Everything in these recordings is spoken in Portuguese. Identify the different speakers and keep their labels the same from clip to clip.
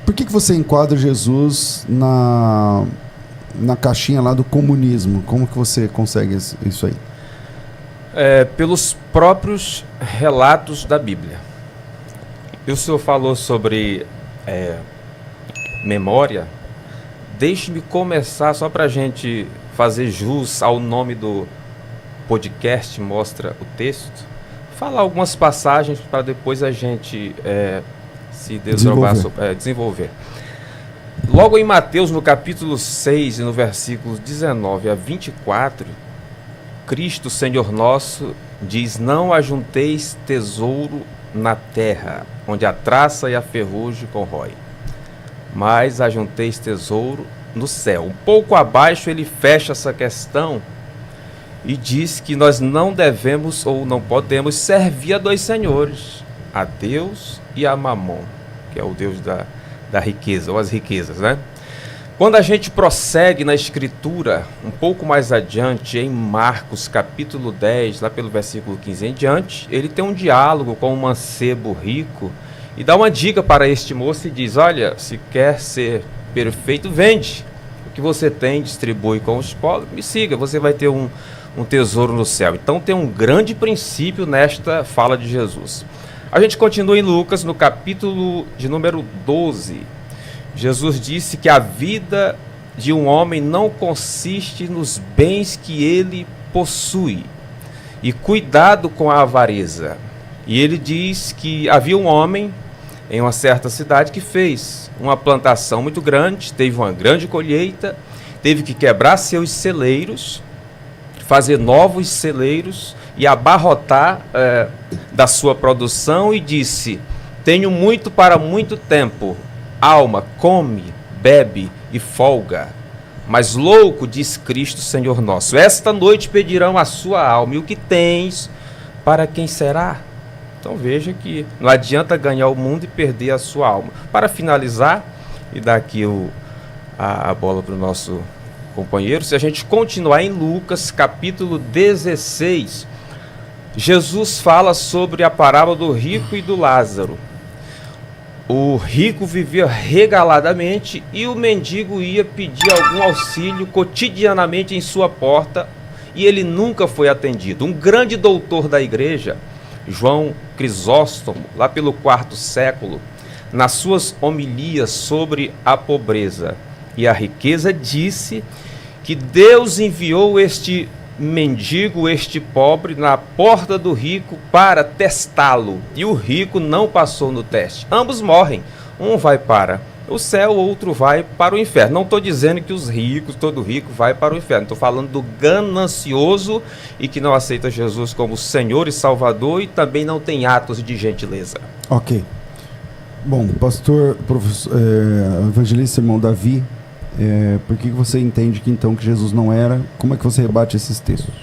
Speaker 1: Por que você enquadra Jesus na caixinha lá do comunismo? Como que você consegue isso aí?
Speaker 2: Pelos próprios relatos da Bíblia. E o senhor falou sobre memória. Deixe-me começar, só para a gente fazer jus ao nome do podcast, mostra o texto, falar algumas passagens para depois a gente se desenvolver. Logo em Mateus, no capítulo 6, e no versículos 19 a 24, Cristo, Senhor nosso, diz: não ajunteis tesouro na terra, onde a traça e a ferrugem corrói, mas ajunteis tesouro no céu. Um pouco abaixo ele fecha essa questão e diz que nós não devemos ou não podemos servir a dois senhores, a Deus e a Mamon, que é o Deus da riqueza, ou as riquezas, né? Quando a gente prossegue na escritura, um pouco mais adiante, em Marcos capítulo 10, lá pelo versículo 15 em diante, ele tem um diálogo com um mancebo rico e dá uma dica para este moço e diz: olha, se quer ser perfeito, vende o que você tem, distribui com os pobres, me siga, você vai ter um tesouro no céu. Então tem um grande princípio nesta fala de Jesus. A gente continua em Lucas, no capítulo de número 12. Jesus disse que a vida de um homem não consiste nos bens que ele possui. E cuidado com a avareza. E ele diz que havia um homem em uma certa cidade que fez uma plantação muito grande, teve uma grande colheita, teve que quebrar seus celeiros, fazer novos celeiros e abarrotar da sua produção, e disse: tenho muito para muito tempo. Alma, come, bebe e folga. Mas louco, diz Cristo, Senhor nosso, esta noite pedirão a sua alma, e o que tens, para quem será? Então veja que não adianta ganhar o mundo e perder a sua alma. Para finalizar, e dar aqui a bola para o nosso companheiro, se a gente continuar em Lucas, capítulo 16, Jesus fala sobre a parábola do rico e do Lázaro. O rico vivia regaladamente e o mendigo ia pedir algum auxílio cotidianamente em sua porta, e ele nunca foi atendido. Um grande doutor da igreja, João Crisóstomo, lá pelo IV século, nas suas homilias sobre a pobreza e a riqueza, disse que Deus enviou este mendigo, este pobre, na porta do rico para testá-lo, e o rico não passou no teste. Ambos morrem, um vai para o céu, outro vai para o inferno. Não estou dizendo que os ricos, todo rico vai para o inferno, estou falando do ganancioso e que não aceita Jesus como Senhor e Salvador, e também não tem atos de gentileza.
Speaker 1: Ok. Bom, pastor, professor, evangelista, irmão Davi, por que você entende que então que Jesus não era? Como é que você rebate esses textos?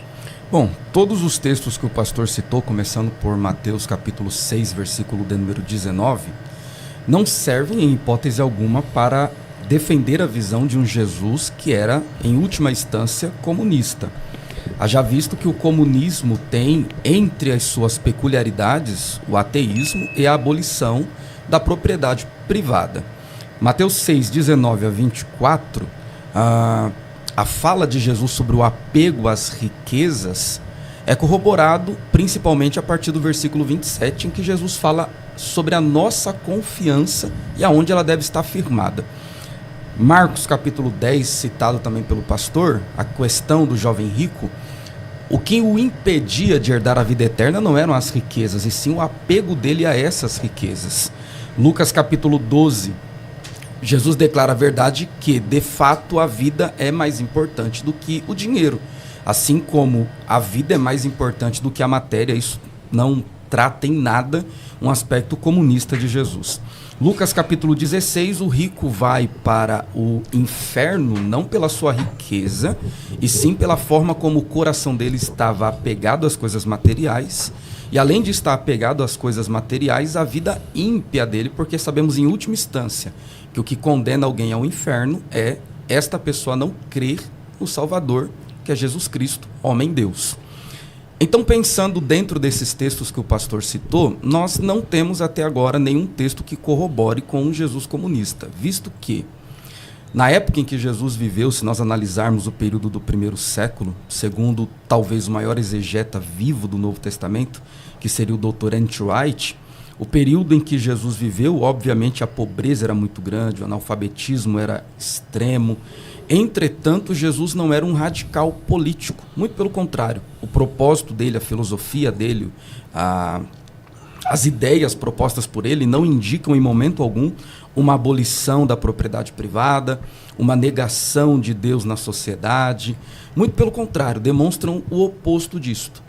Speaker 3: Bom, todos os textos que o pastor citou, começando por Mateus capítulo 6, versículo de número 19, não servem em hipótese alguma para defender a visão de um Jesus que era, em última instância, comunista. Haja visto que o comunismo tem, entre as suas peculiaridades, o ateísmo e a abolição da propriedade privada. Mateus 6, 19 a 24, a fala de Jesus sobre o apego às riquezas é corroborado principalmente a partir do versículo 27, em que Jesus fala sobre a nossa confiança e aonde ela deve estar firmada. Marcos capítulo 10, citado também pelo pastor, a questão do jovem rico, o que o impedia de herdar a vida eterna não eram as riquezas, e sim o apego dele a essas riquezas. Lucas capítulo 12, Jesus declara a verdade que, de fato, a vida é mais importante do que o dinheiro. Assim como a vida é mais importante do que a matéria, isso não trata em nada um aspecto comunista de Jesus. Lucas capítulo 16, o rico vai para o inferno não pela sua riqueza, e sim pela forma como o coração dele estava apegado às coisas materiais, e além de estar apegado às coisas materiais, a vida ímpia dele, porque sabemos em última instância que o que condena alguém ao inferno é esta pessoa não crer no Salvador, que é Jesus Cristo, homem-Deus. Então, pensando dentro desses textos que o pastor citou, nós não temos até agora nenhum texto que corrobore com um Jesus comunista, visto que, na época em que Jesus viveu, se nós analisarmos o período do primeiro século, segundo talvez o maior exegeta vivo do Novo Testamento, que seria o Dr. N.T. Wright, o período em que Jesus viveu, obviamente a pobreza era muito grande, o analfabetismo era extremo. Entretanto, Jesus não era um radical político, muito pelo contrário. O propósito dele, a filosofia dele, as ideias propostas por ele não indicam em momento algum uma abolição da propriedade privada, uma negação de Deus na sociedade. Muito pelo contrário, demonstram o oposto disto.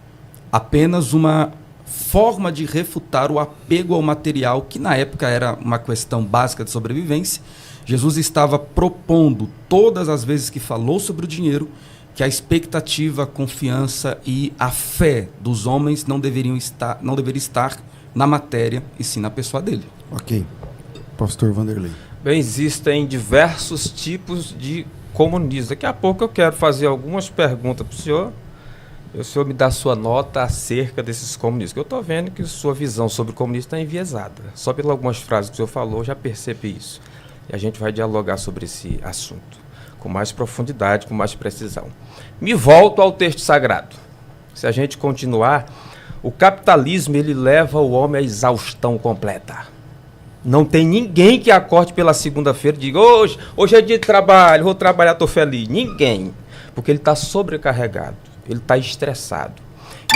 Speaker 3: Apenas uma forma de refutar o apego ao material, que na época era uma questão básica de sobrevivência. Jesus estava propondo, todas as vezes que falou sobre o dinheiro, que a expectativa, a confiança e a fé dos homens não deveria estar na matéria, e sim na pessoa dele.
Speaker 1: Ok. Pastor Vanderlei.
Speaker 2: Bem, existem diversos tipos de comunismo. Daqui a pouco eu quero fazer algumas perguntas para o senhor. E o senhor me dá sua nota acerca desses comunistas. Eu estou vendo que sua visão sobre o comunismo está enviesada. Só pelas algumas frases que o senhor falou, eu já percebi isso. E a gente vai dialogar sobre esse assunto com mais profundidade, com mais precisão. Me volto ao texto sagrado. Se a gente continuar, o capitalismo ele leva o homem à exaustão completa. Não tem ninguém que acorde pela segunda-feira e diga, hoje é dia de trabalho, vou trabalhar, estou feliz. Ninguém. Porque ele está sobrecarregado, ele está estressado.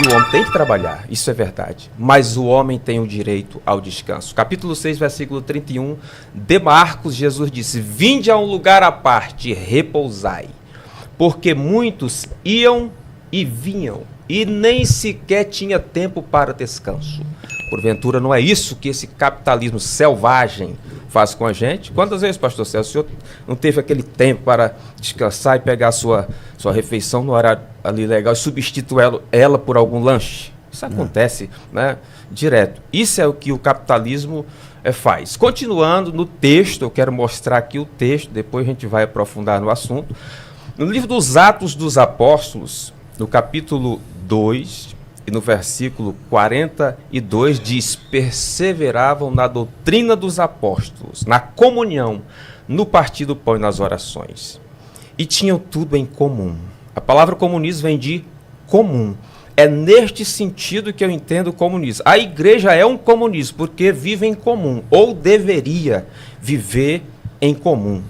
Speaker 2: E o homem tem que trabalhar, isso é verdade. Mas o homem tem o direito ao descanso. Capítulo 6, versículo 31 de Marcos, Jesus disse, vinde a um lugar à parte, repousai. Porque muitos iam e vinham, e nem sequer tinha tempo para descanso. Porventura, não é isso que esse capitalismo selvagem faz com a gente? Quantas vezes, pastor Celso, o senhor não teve aquele tempo para descansar e pegar a sua refeição no horário ali legal e substituir ela por algum lanche? Isso acontece, né, direto. Isso é o que o capitalismo faz. Continuando no texto, eu quero mostrar aqui o texto, depois a gente vai aprofundar no assunto. No livro dos Atos dos Apóstolos, no capítulo 2, e no versículo 42 diz, perseveravam na doutrina dos apóstolos, na comunhão, no partir do pão e nas orações. E tinham tudo em comum. A palavra comunismo vem de comum. É neste sentido que eu entendo o comunismo. A igreja é um comunismo porque vive em comum, ou deveria viver em comum.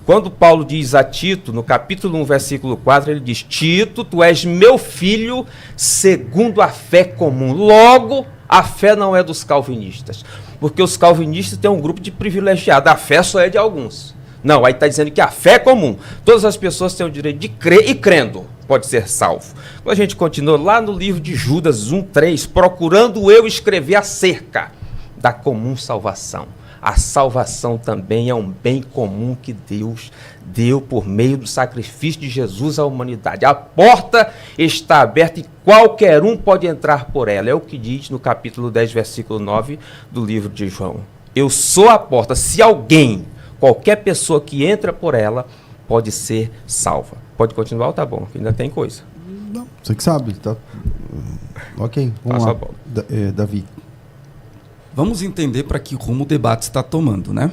Speaker 2: Quando Paulo diz a Tito, no capítulo 1, versículo 4, ele diz, Tito, tu és meu filho segundo a fé comum. Logo, a fé não é dos calvinistas, porque os calvinistas têm um grupo de privilegiados, a fé só é de alguns. Não, aí está dizendo que a fé é comum. Todas as pessoas têm o direito de crer e crendo pode ser salvo. Quando a gente continua lá no livro de Judas 1:3, procurando eu escrever acerca da comum salvação. A salvação também é um bem comum que Deus deu por meio do sacrifício de Jesus à humanidade. A porta está aberta e qualquer um pode entrar por ela. É o que diz no capítulo 10, versículo 9 do livro de João. Eu sou a porta. Se alguém, qualquer pessoa que entra por ela, pode ser salva. Pode continuar ou tá bom? Ainda tem coisa.
Speaker 1: Não, você que sabe. Tá. Ok, vamos lá. Davi.
Speaker 3: Vamos entender para que rumo o debate está tomando, né?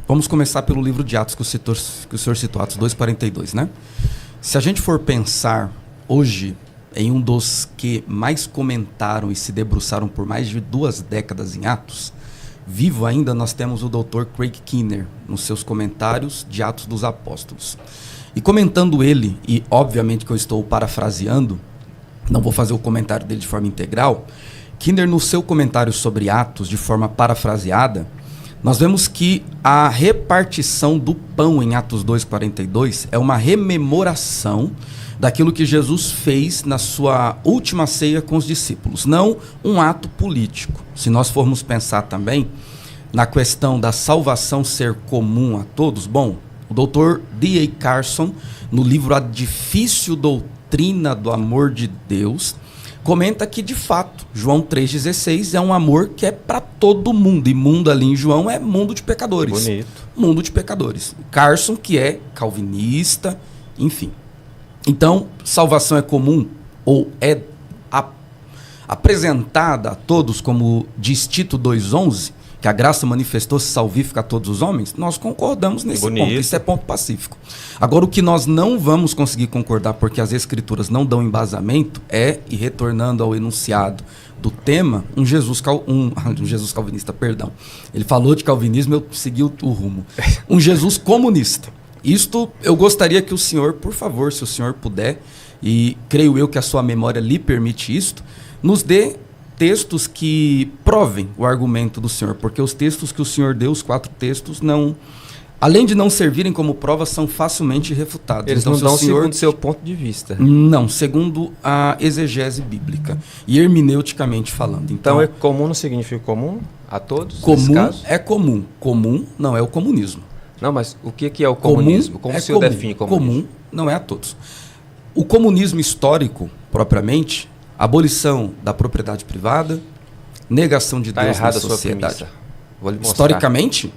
Speaker 3: Vamos começar pelo livro de Atos que o senhor citou, Atos 2:42, né? Se a gente for pensar hoje em um dos que mais comentaram e se debruçaram por mais de 2 décadas em Atos, vivo ainda nós temos o Dr. Craig Keener nos seus comentários de Atos dos Apóstolos. E comentando ele, e obviamente que eu estou parafraseando, não vou fazer o comentário dele de forma integral, Keener, no seu comentário sobre Atos, de forma parafraseada, nós vemos que a repartição do pão em Atos 2:42 é uma rememoração daquilo que Jesus fez na sua última ceia com os discípulos, não um ato político. Se nós formos pensar também na questão da salvação ser comum a todos, bom, o Dr. D.A. Carson, no livro A Difícil Doutrina do Amor de Deus, comenta que, de fato, João 3,16 é um amor que é para todo mundo. E mundo ali em João é mundo de pecadores.
Speaker 2: Bonito.
Speaker 3: Mundo de pecadores. Carson, que é calvinista, enfim. Então, salvação é comum ou é apresentada a todos como diz Tito 2,11, que a graça manifestou-se salvífica a todos os homens, nós concordamos nesse ponto. Isso é ponto pacífico. Agora, o que nós não vamos conseguir concordar, porque as escrituras não dão embasamento, e retornando ao enunciado do tema, um Jesus calvinista, perdão. Ele falou de calvinismo, eu segui o rumo. Um Jesus comunista. Isto eu gostaria que o senhor, por favor, se o senhor puder, e creio eu que a sua memória lhe permite isto, nos dê textos que provem o argumento do senhor, porque os textos que o senhor deu, os 4 textos, não, além de não servirem como prova, são facilmente refutados.
Speaker 2: Eles
Speaker 3: então,
Speaker 2: não dão
Speaker 3: senhor,
Speaker 2: segundo o seu ponto de vista.
Speaker 3: Não, segundo a exegese bíblica e hermeneuticamente falando.
Speaker 2: Então, comum não significa comum a todos?
Speaker 3: Comum é comum. Comum não é o comunismo.
Speaker 2: Não, mas o que é o comunismo? Como o senhor define comunismo?
Speaker 3: Comum não é a todos. O comunismo histórico, propriamente, abolição da propriedade privada, negação de Deus na sociedade.
Speaker 2: Vou lhe mostrar.
Speaker 3: Historicamente,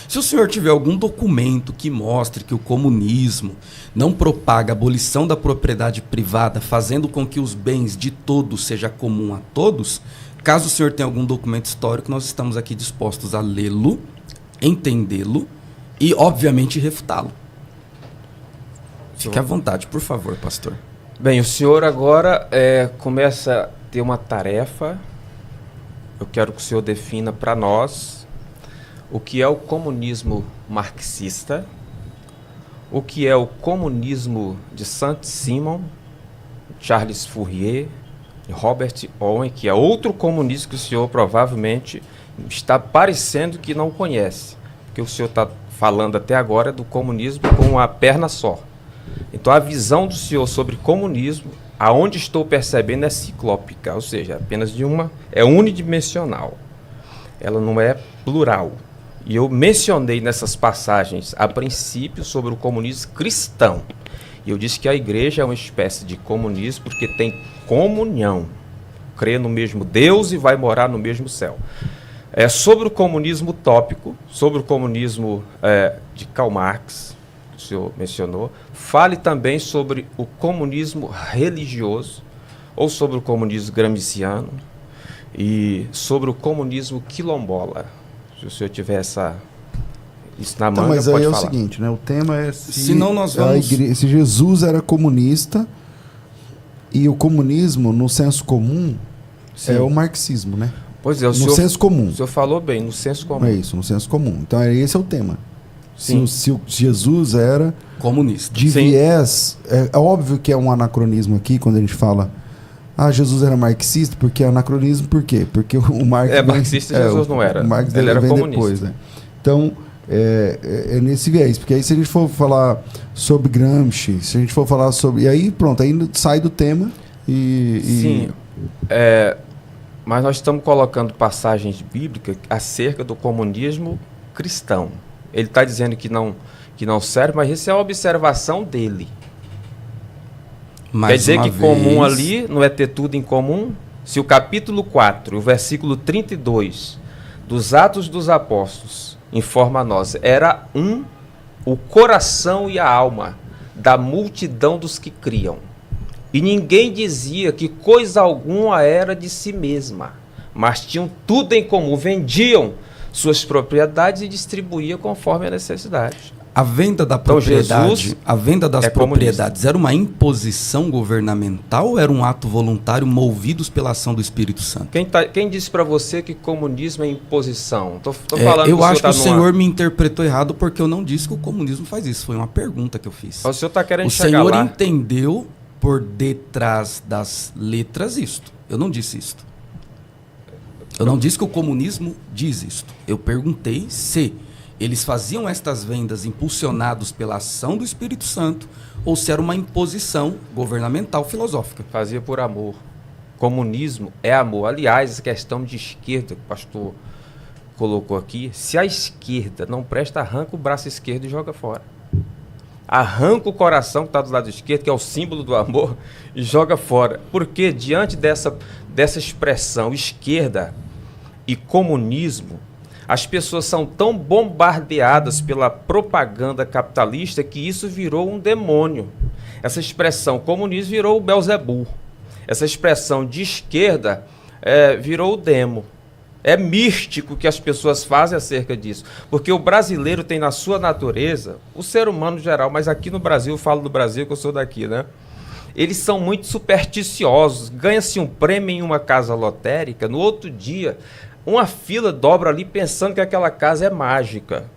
Speaker 3: se o senhor tiver algum documento que mostre que o comunismo não propaga a abolição da propriedade privada, fazendo com que os bens de todos seja comum a todos, caso o senhor tenha algum documento histórico, nós estamos aqui dispostos a lê-lo, entendê-lo e, obviamente, refutá-lo. Fique à vontade, por favor, pastor.
Speaker 2: Bem, o senhor agora começa a ter uma tarefa. Eu quero que o senhor defina para nós o que é o comunismo marxista, o que é o comunismo de Saint-Simon, Charles Fourier, Robert Owen, que é outro comunista que o senhor provavelmente está parecendo que não conhece, porque o senhor está falando até agora do comunismo com a perna só. Então a visão do senhor sobre comunismo, aonde estou percebendo, é ciclópica, ou seja, apenas é unidimensional. Ela não é plural. E eu mencionei nessas passagens, a princípio, sobre o comunismo cristão. E eu disse que a igreja é uma espécie de comunismo porque tem comunhão. Crê no mesmo Deus e vai morar no mesmo céu. Sobre o comunismo utópico, sobre o comunismo de Karl Marx, o senhor mencionou, fale também sobre o comunismo religioso, ou sobre o comunismo gramsciano, e sobre o comunismo quilombola. Se o senhor tiver isso na manga,
Speaker 1: mas aí
Speaker 2: pode
Speaker 1: é
Speaker 2: falar.
Speaker 1: o seguinte, né? O tema é
Speaker 3: Senão nós vamos...
Speaker 1: se Jesus era comunista e o comunismo, no senso comum, é o marxismo, né?
Speaker 2: Pois é,
Speaker 1: no senso comum.
Speaker 2: O senhor falou bem, no senso comum.
Speaker 1: É isso, no senso comum. Então esse é o tema.
Speaker 2: Sim.
Speaker 1: Se Jesus era
Speaker 3: comunista.
Speaker 1: De viés, é óbvio que é um anacronismo aqui quando a gente fala Jesus era marxista, porque é anacronismo por quê? Porque o Marx
Speaker 2: marxista Jesus não era.
Speaker 1: O Marx
Speaker 2: ele era comunista.
Speaker 1: Depois, né? Então, é nesse viés, porque aí se a gente for falar sobre Gramsci, se a gente for falar sobre... E aí pronto, aí sai do tema
Speaker 2: Sim, mas nós estamos colocando passagens bíblicas acerca do comunismo cristão. Ele está dizendo que não serve, mas isso é a observação dele. Quer dizer que comum ali não é ter tudo em comum? Se o capítulo 4, o versículo 32 dos Atos dos Apóstolos informa a nós, era o coração e a alma da multidão dos que criam. E ninguém dizia que coisa alguma era de si mesma, mas tinham tudo em comum, vendiam suas propriedades e distribuíam conforme a necessidade.
Speaker 3: A venda da propriedade, a venda das propriedades era uma imposição governamental ou era um ato voluntário movidos pela ação do Espírito Santo?
Speaker 2: Quem disse para você que comunismo é imposição? Tô falando
Speaker 3: eu acho que o senhor me interpretou errado porque eu não disse que o comunismo faz isso. Foi uma pergunta que eu fiz.
Speaker 2: O senhor está querendo chegar
Speaker 3: lá. O senhor
Speaker 2: lá.
Speaker 3: entendeu por detrás das letras isto. Eu não disse isto. Eu não disse que o comunismo diz isto. Eu perguntei se eles faziam estas vendas impulsionados pela ação do Espírito Santo ou se era uma imposição governamental filosófica.
Speaker 2: Fazia por amor. Comunismo é amor. Aliás, a questão de esquerda que o pastor colocou aqui, se a esquerda não presta, arranca o braço esquerdo e joga fora. Arranca o coração que está do lado esquerdo, que é o símbolo do amor, e joga fora. Porque diante dessa expressão esquerda e comunismo, as pessoas são tão bombardeadas pela propaganda capitalista que isso virou um demônio. Essa expressão comunismo virou o Belzebu. Essa expressão de esquerda virou o demo. É místico o que as pessoas fazem acerca disso. Porque o brasileiro tem na sua natureza, o ser humano em geral, mas aqui no Brasil, eu falo do Brasil que eu sou daqui, né? Eles são muito supersticiosos. Ganha-se um prêmio em uma casa lotérica, no outro dia, uma fila dobra ali pensando que aquela casa é mágica.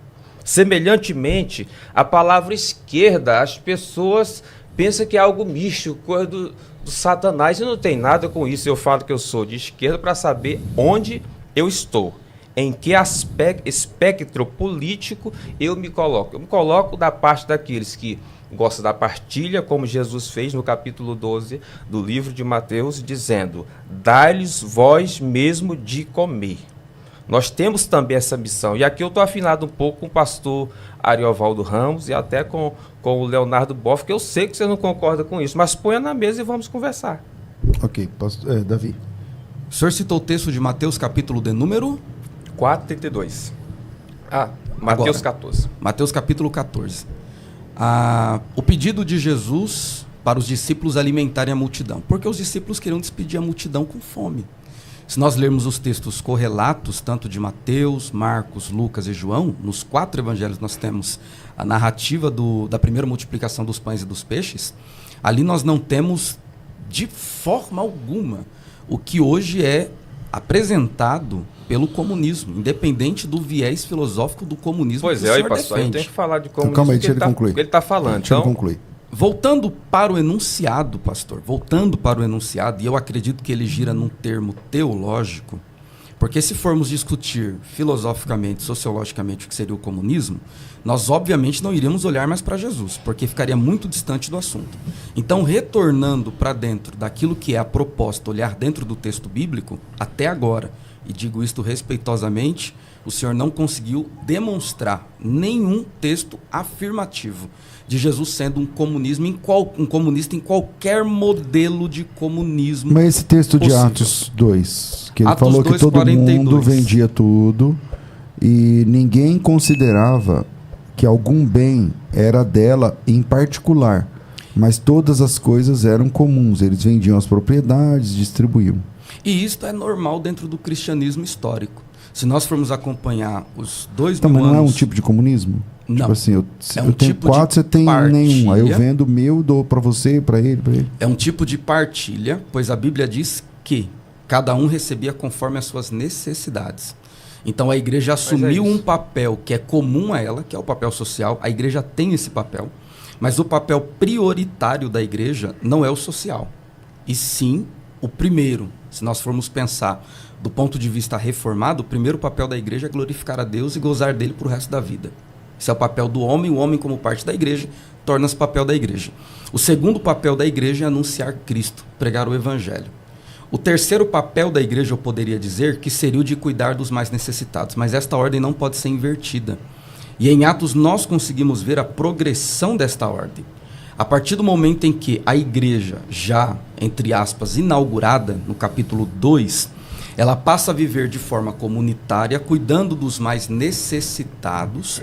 Speaker 2: Semelhantemente, a palavra esquerda, as pessoas pensam que é algo místico, coisa do Satanás, e não tem nada com isso. Eu falo que eu sou de esquerda para saber onde eu estou, em que espectro político eu me coloco. Eu me coloco da parte daqueles que gostam da partilha, como Jesus fez no capítulo 12 do livro de Mateus, dizendo: dai-lhes vós mesmo de comer. Nós temos também essa missão. E aqui eu estou afinado um pouco com o pastor Ariovaldo Ramos e até com o Leonardo Boff, que eu sei que você não concorda com isso, mas ponha na mesa e vamos conversar.
Speaker 1: Ok, Davi.
Speaker 3: O senhor citou o texto de Mateus, capítulo de número
Speaker 2: 4:32. Mateus
Speaker 3: Agora,
Speaker 2: 14.
Speaker 3: Mateus, capítulo 14. O pedido de Jesus para os discípulos alimentarem a multidão. Porque os discípulos queriam despedir a multidão com fome. Se nós lermos os textos correlatos, tanto de Mateus, Marcos, Lucas e João, nos 4 evangelhos nós temos a narrativa da primeira multiplicação dos pães e dos peixes. Ali nós não temos, de forma alguma, o que hoje é apresentado pelo comunismo, independente do viés filosófico do comunismo.
Speaker 2: Pois é, aí, pastor, eu tenho que falar de comunismo,
Speaker 1: então, calma aí, deixa ele concluir.
Speaker 2: Ele está falando.
Speaker 1: Deixa ele concluir.
Speaker 3: Voltando para o enunciado, pastor, e eu acredito que ele gira num termo teológico, porque se formos discutir filosoficamente, sociologicamente o que seria o comunismo, nós obviamente não iríamos olhar mais para Jesus, porque ficaria muito distante do assunto. Então, retornando para dentro daquilo que é a proposta, olhar dentro do texto bíblico, até agora, e digo isto respeitosamente, o senhor não conseguiu demonstrar nenhum texto afirmativo de Jesus sendo um comunista em qualquer modelo de comunismo.
Speaker 1: Mas esse texto
Speaker 3: possível.
Speaker 1: De Atos 2, que ele
Speaker 3: Atos
Speaker 1: falou
Speaker 3: 2,
Speaker 1: que todo
Speaker 3: 42.
Speaker 1: mundo vendia tudo e ninguém considerava que algum bem era dela em particular, mas todas as coisas eram comuns. Eles vendiam as propriedades, distribuíam.
Speaker 3: E isso é normal dentro do cristianismo histórico. Se nós formos acompanhar os 2
Speaker 1: então,
Speaker 3: mil
Speaker 1: mas não
Speaker 3: anos...
Speaker 1: é um tipo de comunismo?
Speaker 3: Não.
Speaker 1: Tipo assim, eu tenho
Speaker 3: tipo
Speaker 1: 4, você tem
Speaker 3: partilha.
Speaker 1: nenhum. Aí eu vendo o meu, dou para você, para ele, para ele.
Speaker 3: É um tipo de partilha, pois a Bíblia diz que cada um recebia conforme as suas necessidades. Então a igreja assumiu um papel que é comum a ela, que é o papel social. A igreja tem esse papel, mas o papel prioritário da igreja não é o social, e sim o primeiro. Se nós formos pensar do ponto de vista reformado, o primeiro papel da igreja é glorificar a Deus e gozar dele para o resto da vida. Esse é o papel do homem. O homem, como parte da igreja, torna-se papel da igreja. O segundo papel da igreja é anunciar Cristo, pregar o evangelho. O terceiro papel da igreja, eu poderia dizer, que seria o de cuidar dos mais necessitados, mas esta ordem não pode ser invertida. E em Atos nós conseguimos ver a progressão desta ordem. A partir do momento em que a igreja, já, entre aspas, inaugurada, no capítulo 2, ela passa a viver de forma comunitária, cuidando dos mais necessitados.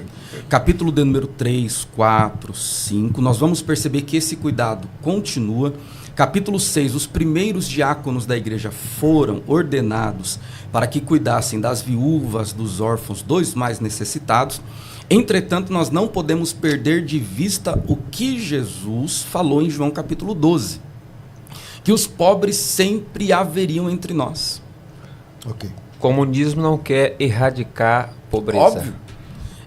Speaker 3: Capítulo de número 3, 4, 5, nós vamos perceber que esse cuidado continua. Capítulo 6, os primeiros diáconos da igreja foram ordenados para que cuidassem das viúvas, dos órfãos, dos mais necessitados. Entretanto, nós não podemos perder de vista o que Jesus falou em João capítulo 12, que os pobres sempre haveriam entre nós.
Speaker 1: Ok.
Speaker 2: Comunismo não quer erradicar a pobreza.
Speaker 3: Óbvio.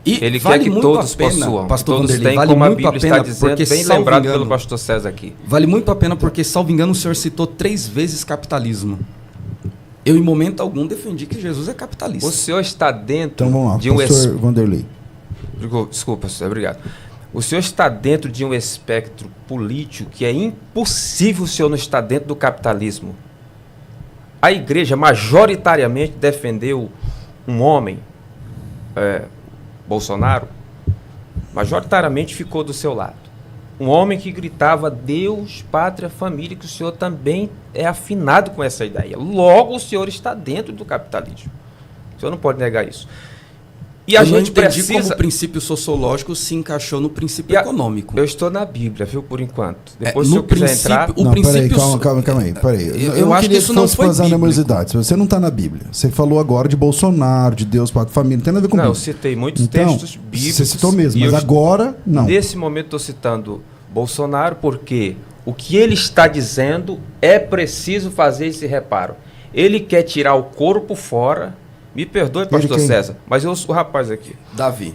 Speaker 3: E
Speaker 2: ele
Speaker 3: vale
Speaker 2: quer que todos possuam,
Speaker 3: pastor
Speaker 2: todos
Speaker 3: Vanderlei,
Speaker 2: têm,
Speaker 3: vale
Speaker 2: como a
Speaker 3: muito
Speaker 2: Bíblia
Speaker 3: a pena,
Speaker 2: está dizendo,
Speaker 3: porque,
Speaker 2: bem
Speaker 3: salvo
Speaker 2: lembrado
Speaker 3: engano,
Speaker 2: pelo pastor César aqui.
Speaker 3: Vale muito a pena porque, salvo engano, o senhor citou 3 vezes capitalismo. Eu, em momento algum, defendi que Jesus é capitalista.
Speaker 2: O senhor está dentro
Speaker 1: Então vamos lá,
Speaker 2: de um...
Speaker 1: pastor Vanderlei.
Speaker 2: Desculpa, obrigado. O senhor está dentro de um espectro político que é impossível o senhor não estar dentro do capitalismo. A igreja majoritariamente defendeu um homem, Bolsonaro, majoritariamente ficou do seu lado. Um homem que gritava Deus, pátria, família, que o senhor também é afinado com essa ideia. Logo, o senhor está dentro do capitalismo. O senhor não pode negar isso. E a
Speaker 3: eu não
Speaker 2: gente
Speaker 3: entendi
Speaker 2: precisa...
Speaker 3: como o princípio sociológico se encaixou no princípio econômico.
Speaker 2: Eu estou na Bíblia, viu, por enquanto. Depois,
Speaker 3: no
Speaker 2: se eu quiser
Speaker 3: princípio,
Speaker 2: entrar...
Speaker 3: o
Speaker 1: não,
Speaker 3: princípio...
Speaker 1: calma aí.
Speaker 3: Eu
Speaker 1: não
Speaker 3: acho
Speaker 1: queria
Speaker 3: que isso não
Speaker 1: fosse
Speaker 3: foi
Speaker 1: fazer
Speaker 3: bíblico.
Speaker 1: animosidade. Você não está na Bíblia. Você falou agora de Bolsonaro, de Deus, pátria, família. Não tem nada a ver com
Speaker 2: Não, eu
Speaker 1: Bíblia.
Speaker 2: citei muitos
Speaker 1: Então,
Speaker 2: textos bíblicos.
Speaker 1: você citou mesmo,
Speaker 2: e
Speaker 1: mas agora, não.
Speaker 2: Nesse momento estou citando Bolsonaro porque o que ele está dizendo é preciso fazer esse reparo. Ele quer tirar o corpo fora. Me perdoe, pastor César, mas eu sou o rapaz aqui.
Speaker 3: Davi.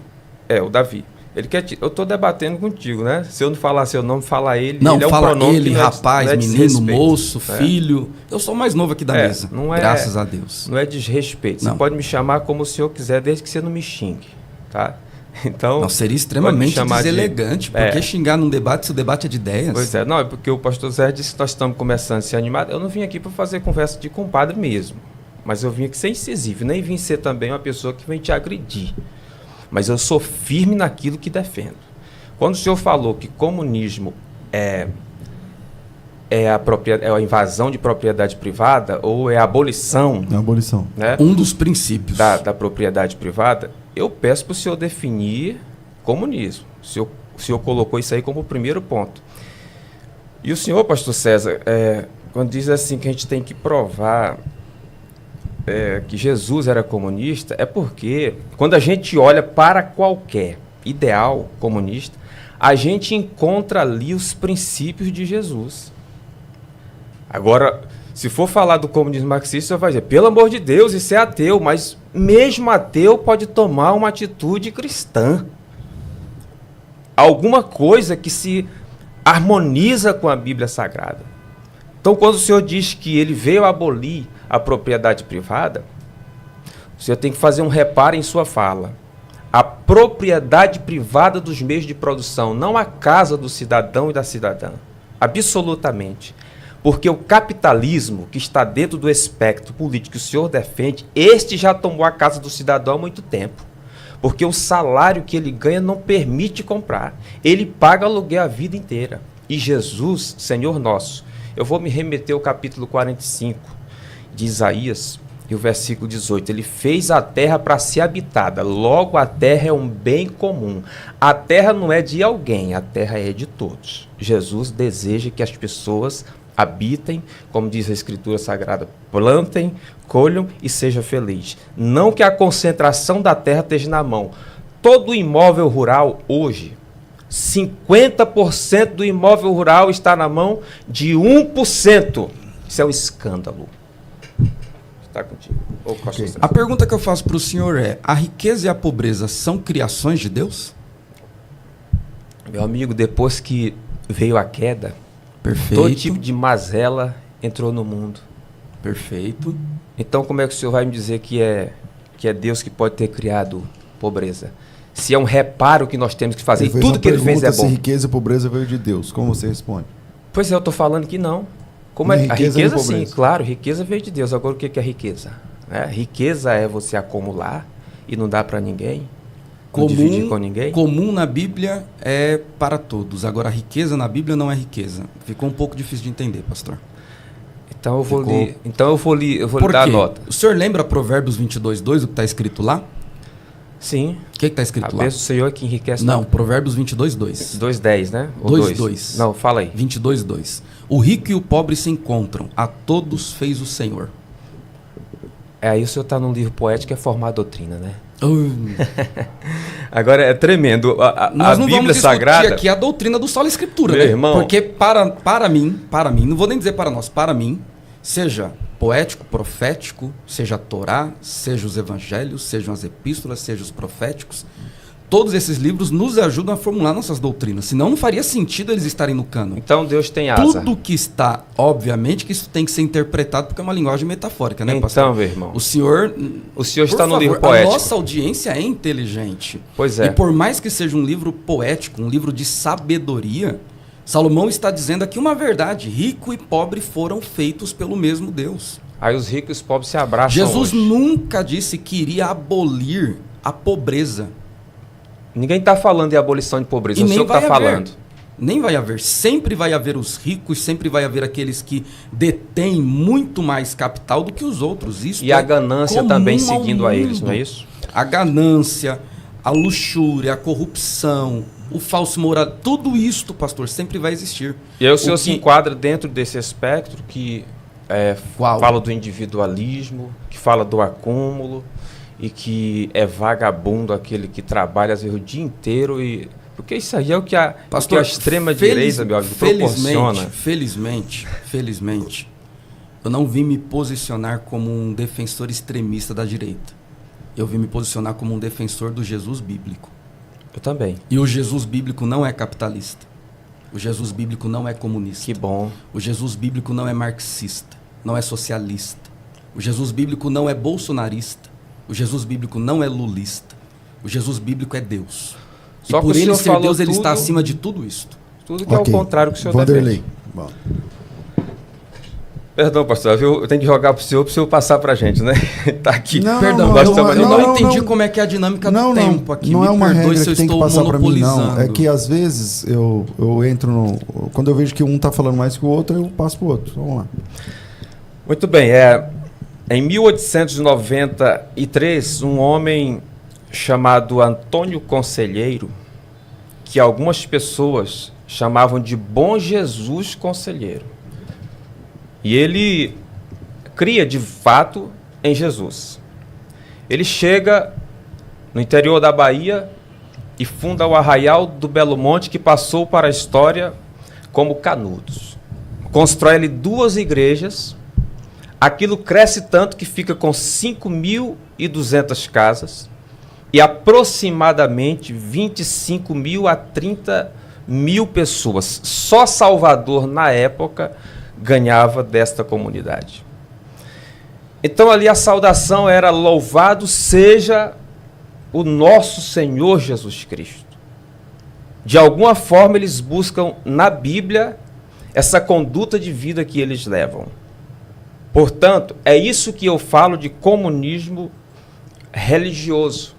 Speaker 2: O Davi. Ele quer eu estou debatendo contigo, né? Se eu não falar seu nome, fala ele.
Speaker 3: Não,
Speaker 2: ele é um
Speaker 3: fala
Speaker 2: pronome
Speaker 3: ele,
Speaker 2: que
Speaker 3: rapaz,
Speaker 2: não é
Speaker 3: menino,
Speaker 2: desrespeito.
Speaker 3: moço, filho. Eu sou o mais novo aqui da mesa,
Speaker 2: Não é,
Speaker 3: graças a Deus.
Speaker 2: Não é desrespeito. Você
Speaker 3: Não.
Speaker 2: pode me chamar como o senhor quiser, desde que você não me xingue, tá? Então,
Speaker 3: Não, seria extremamente
Speaker 2: chamar
Speaker 3: deselegante, porque xingar num debate se o debate é de ideias.
Speaker 2: Pois é, não, é porque o pastor Zé disse que nós estamos começando a ser animados. Eu não vim aqui para fazer conversa de compadre mesmo, mas eu vim aqui ser incisivo, nem vim ser também uma pessoa que vem te agredir. Mas eu sou firme naquilo que defendo. Quando o senhor falou que comunismo é a invasão de propriedade privada ou é a abolição,
Speaker 1: É a abolição.
Speaker 2: né,
Speaker 3: Um dos princípios.
Speaker 2: da propriedade privada, eu peço para o senhor definir comunismo. O senhor colocou isso aí como o primeiro ponto. E o senhor, pastor César, quando diz assim que a gente tem que provar que Jesus era comunista, é porque quando a gente olha para qualquer ideal comunista, a gente encontra ali os princípios de Jesus. Agora, se for falar do comunismo marxista, você vai dizer, pelo amor de Deus, isso é ateu, mas mesmo ateu pode tomar uma atitude cristã. Alguma coisa que se harmoniza com a Bíblia Sagrada. Então, quando o senhor diz que ele veio abolir a propriedade privada, o senhor tem que fazer um reparo em sua fala. A propriedade privada dos meios de produção, não a casa do cidadão e da cidadã. Absolutamente. Porque o capitalismo, que está dentro do espectro político que o senhor defende, este já tomou a casa do cidadão há muito tempo. Porque o salário que ele ganha não permite comprar. Ele paga aluguel a vida inteira. E Jesus, Senhor nosso, eu vou me remeter ao capítulo 45 de Isaías, e o versículo 18, ele fez a terra para ser habitada, logo a terra é um bem comum. A terra não é de alguém, a terra é de todos. Jesus deseja que as pessoas habitem, como diz a Escritura Sagrada, plantem, colham e sejam felizes. Não que a concentração da terra esteja na mão. Todo imóvel rural hoje, 50% do imóvel rural está na mão de 1%. Isso é um escândalo. Está contigo.
Speaker 1: Okay.
Speaker 3: A pergunta que eu faço para o senhor é, a riqueza e a pobreza são criações de Deus?
Speaker 2: Meu amigo, depois que veio a queda,
Speaker 3: Perfeito.
Speaker 2: todo tipo de mazela entrou no mundo.
Speaker 3: Perfeito.
Speaker 2: Então, como é que o senhor vai me dizer que é Deus que pode ter criado pobreza? Se é um reparo que nós temos que fazer, e tudo que ele fez é bom.
Speaker 1: Se riqueza e pobreza veio de Deus, como você responde?
Speaker 2: Pois é, eu estou falando que não. Como
Speaker 1: Nem
Speaker 2: é? A
Speaker 1: riqueza, nem
Speaker 2: riqueza, sim,
Speaker 1: pobreza.
Speaker 2: claro, riqueza veio de Deus. Agora, o que é riqueza? Riqueza é você acumular e não dar para ninguém, não dividir com ninguém.
Speaker 3: Comum na Bíblia é para todos. Agora, a riqueza na Bíblia não é riqueza. Ficou um pouco difícil de entender, pastor.
Speaker 2: Então eu vou
Speaker 3: Ficou-
Speaker 2: lhe, então eu vou lhe
Speaker 3: Por
Speaker 2: dar a
Speaker 3: quê?
Speaker 2: nota.
Speaker 3: O senhor lembra Provérbios 22:2, o que está escrito lá?
Speaker 2: Sim.
Speaker 3: O que está escrito
Speaker 2: A
Speaker 3: lá?
Speaker 2: bênção do Senhor é que enriquece.
Speaker 3: Não, Provérbios 22:2.
Speaker 2: 2,10, né? Ou
Speaker 3: 2:2.
Speaker 2: Não, fala aí.
Speaker 3: 22:2. O rico e o pobre se encontram, a todos fez o Senhor.
Speaker 2: Aí o senhor está num livro poético que é formar doutrina, né?
Speaker 3: Agora,
Speaker 2: Agora é tremendo. A
Speaker 3: nós não
Speaker 2: Bíblia
Speaker 3: vamos discutir
Speaker 2: Sagrada.
Speaker 3: aqui a doutrina do Sola Escritura,
Speaker 2: Meu
Speaker 3: né?
Speaker 2: irmão.
Speaker 3: Porque para mim, não vou nem dizer para nós, para mim, seja poético, profético, seja a Torá, seja os evangelhos, sejam as epístolas, sejam os proféticos, todos esses livros nos ajudam a formular nossas doutrinas. Senão não faria sentido eles estarem no cânon.
Speaker 2: Então Deus tem asa.
Speaker 3: Tudo que está, obviamente, que isso tem que ser interpretado porque é uma linguagem metafórica, né, pastor?
Speaker 2: Então, meu irmão.
Speaker 3: O senhor
Speaker 2: está no livro
Speaker 3: A
Speaker 2: poético.
Speaker 3: nossa audiência é inteligente.
Speaker 2: Pois é.
Speaker 3: E por mais que seja um livro poético, um livro de sabedoria, Salomão está dizendo aqui uma verdade. Rico e pobre foram feitos pelo mesmo Deus.
Speaker 2: Aí os ricos e os pobres se abraçam.
Speaker 3: Jesus
Speaker 2: hoje.
Speaker 3: nunca disse que iria abolir a pobreza.
Speaker 2: Ninguém está falando de abolição de pobreza.
Speaker 3: E
Speaker 2: É o
Speaker 3: nem
Speaker 2: senhor que está
Speaker 3: vai haver.
Speaker 2: falando.
Speaker 3: Nem vai haver. Sempre vai haver os ricos, sempre vai haver aqueles que detêm muito mais capital do que os outros. Isso
Speaker 2: e a ganância
Speaker 3: comum
Speaker 2: também
Speaker 3: ao
Speaker 2: seguindo a eles,
Speaker 3: mundo.
Speaker 2: não é isso?
Speaker 3: A ganância, a luxúria, a corrupção, o falso moral, tudo isto, pastor, sempre vai existir.
Speaker 2: E aí o senhor
Speaker 3: O
Speaker 2: se
Speaker 3: que-
Speaker 2: enquadra dentro desse espectro que
Speaker 3: Qual?
Speaker 2: fala do individualismo, que fala do acúmulo e que é vagabundo aquele que trabalha às vezes o dia inteiro e... Porque isso aí é o que a extrema-direita, meu amigo, proporciona.
Speaker 3: Felizmente, eu não vim me posicionar como um defensor extremista da direita. Eu vim me posicionar como um defensor do Jesus bíblico.
Speaker 2: Eu também.
Speaker 3: E o Jesus bíblico não é capitalista. O Jesus bíblico não é comunista.
Speaker 2: Que bom.
Speaker 3: O Jesus bíblico não é marxista, não é socialista. O Jesus bíblico não é bolsonarista. O Jesus bíblico não é lulista. O Jesus bíblico é Deus.
Speaker 2: Só
Speaker 3: e
Speaker 2: que
Speaker 3: por
Speaker 2: o
Speaker 3: ele
Speaker 2: senhor
Speaker 3: ser
Speaker 2: falou
Speaker 3: Deus, ele está
Speaker 2: tudo-
Speaker 3: acima de tudo isso.
Speaker 2: Tudo que
Speaker 1: Ok.
Speaker 2: é o contrário que o senhor
Speaker 1: Vanderlei.
Speaker 2: defende.
Speaker 1: Bom,
Speaker 2: Perdão, pastor, eu tenho que jogar para o senhor passar para a gente, né? Tá aqui.
Speaker 1: Não,
Speaker 3: Perdão,
Speaker 1: não,
Speaker 2: nós
Speaker 3: eu
Speaker 2: estamos-
Speaker 3: não,
Speaker 1: não,
Speaker 3: entendi
Speaker 1: não.
Speaker 3: como é que é a dinâmica
Speaker 1: não,
Speaker 3: do tempo aqui.
Speaker 1: não
Speaker 3: Me
Speaker 1: é uma
Speaker 3: perdoe
Speaker 1: regra
Speaker 3: se eu
Speaker 1: que tem que
Speaker 3: estou
Speaker 1: passar para mim, não.
Speaker 3: monopolizando.
Speaker 1: É que às vezes eu entro no... Quando eu vejo que um tá falando mais que o outro, eu passo pro outro. Vamos lá.
Speaker 2: Muito bem. Em 1893, um homem chamado Antônio Conselheiro, que algumas pessoas chamavam de Bom Jesus Conselheiro, e ele cria de fato em Jesus. Ele chega no interior da Bahia e funda o Arraial do Belo Monte, que passou para a história como Canudos. Constrói ali 2 igrejas. Aquilo cresce tanto que fica com 5.200 casas e aproximadamente 25.000 a 30.000 pessoas. Só Salvador, na época, ganhava desta comunidade. Então ali a saudação era: louvado seja o nosso Senhor Jesus Cristo. De alguma forma eles buscam na Bíblia essa conduta de vida que eles levam. Portanto, é isso que eu falo de comunismo religioso.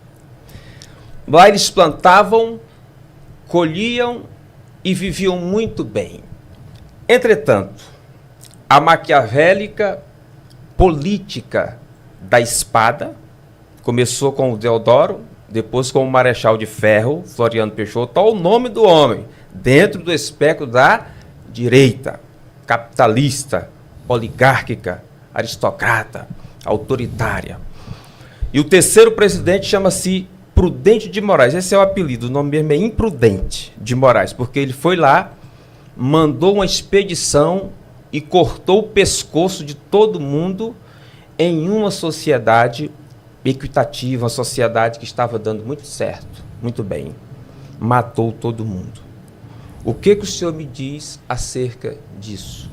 Speaker 2: Lá eles plantavam, colhiam e viviam muito bem. Entretanto, a maquiavélica política da espada começou com o Deodoro, depois com o Marechal de Ferro, Floriano Peixoto, olha o nome do homem, dentro do espectro da direita, capitalista, oligárquica, aristocrata, autoritária. E o terceiro presidente chama-se Prudente de Moraes. Esse é o apelido, o nome mesmo é Imprudente de Moraes, porque ele foi lá, mandou uma expedição e cortou o pescoço de todo mundo em uma sociedade equitativa, uma sociedade que estava dando muito certo, muito bem. Matou todo mundo. O que o senhor me diz acerca disso?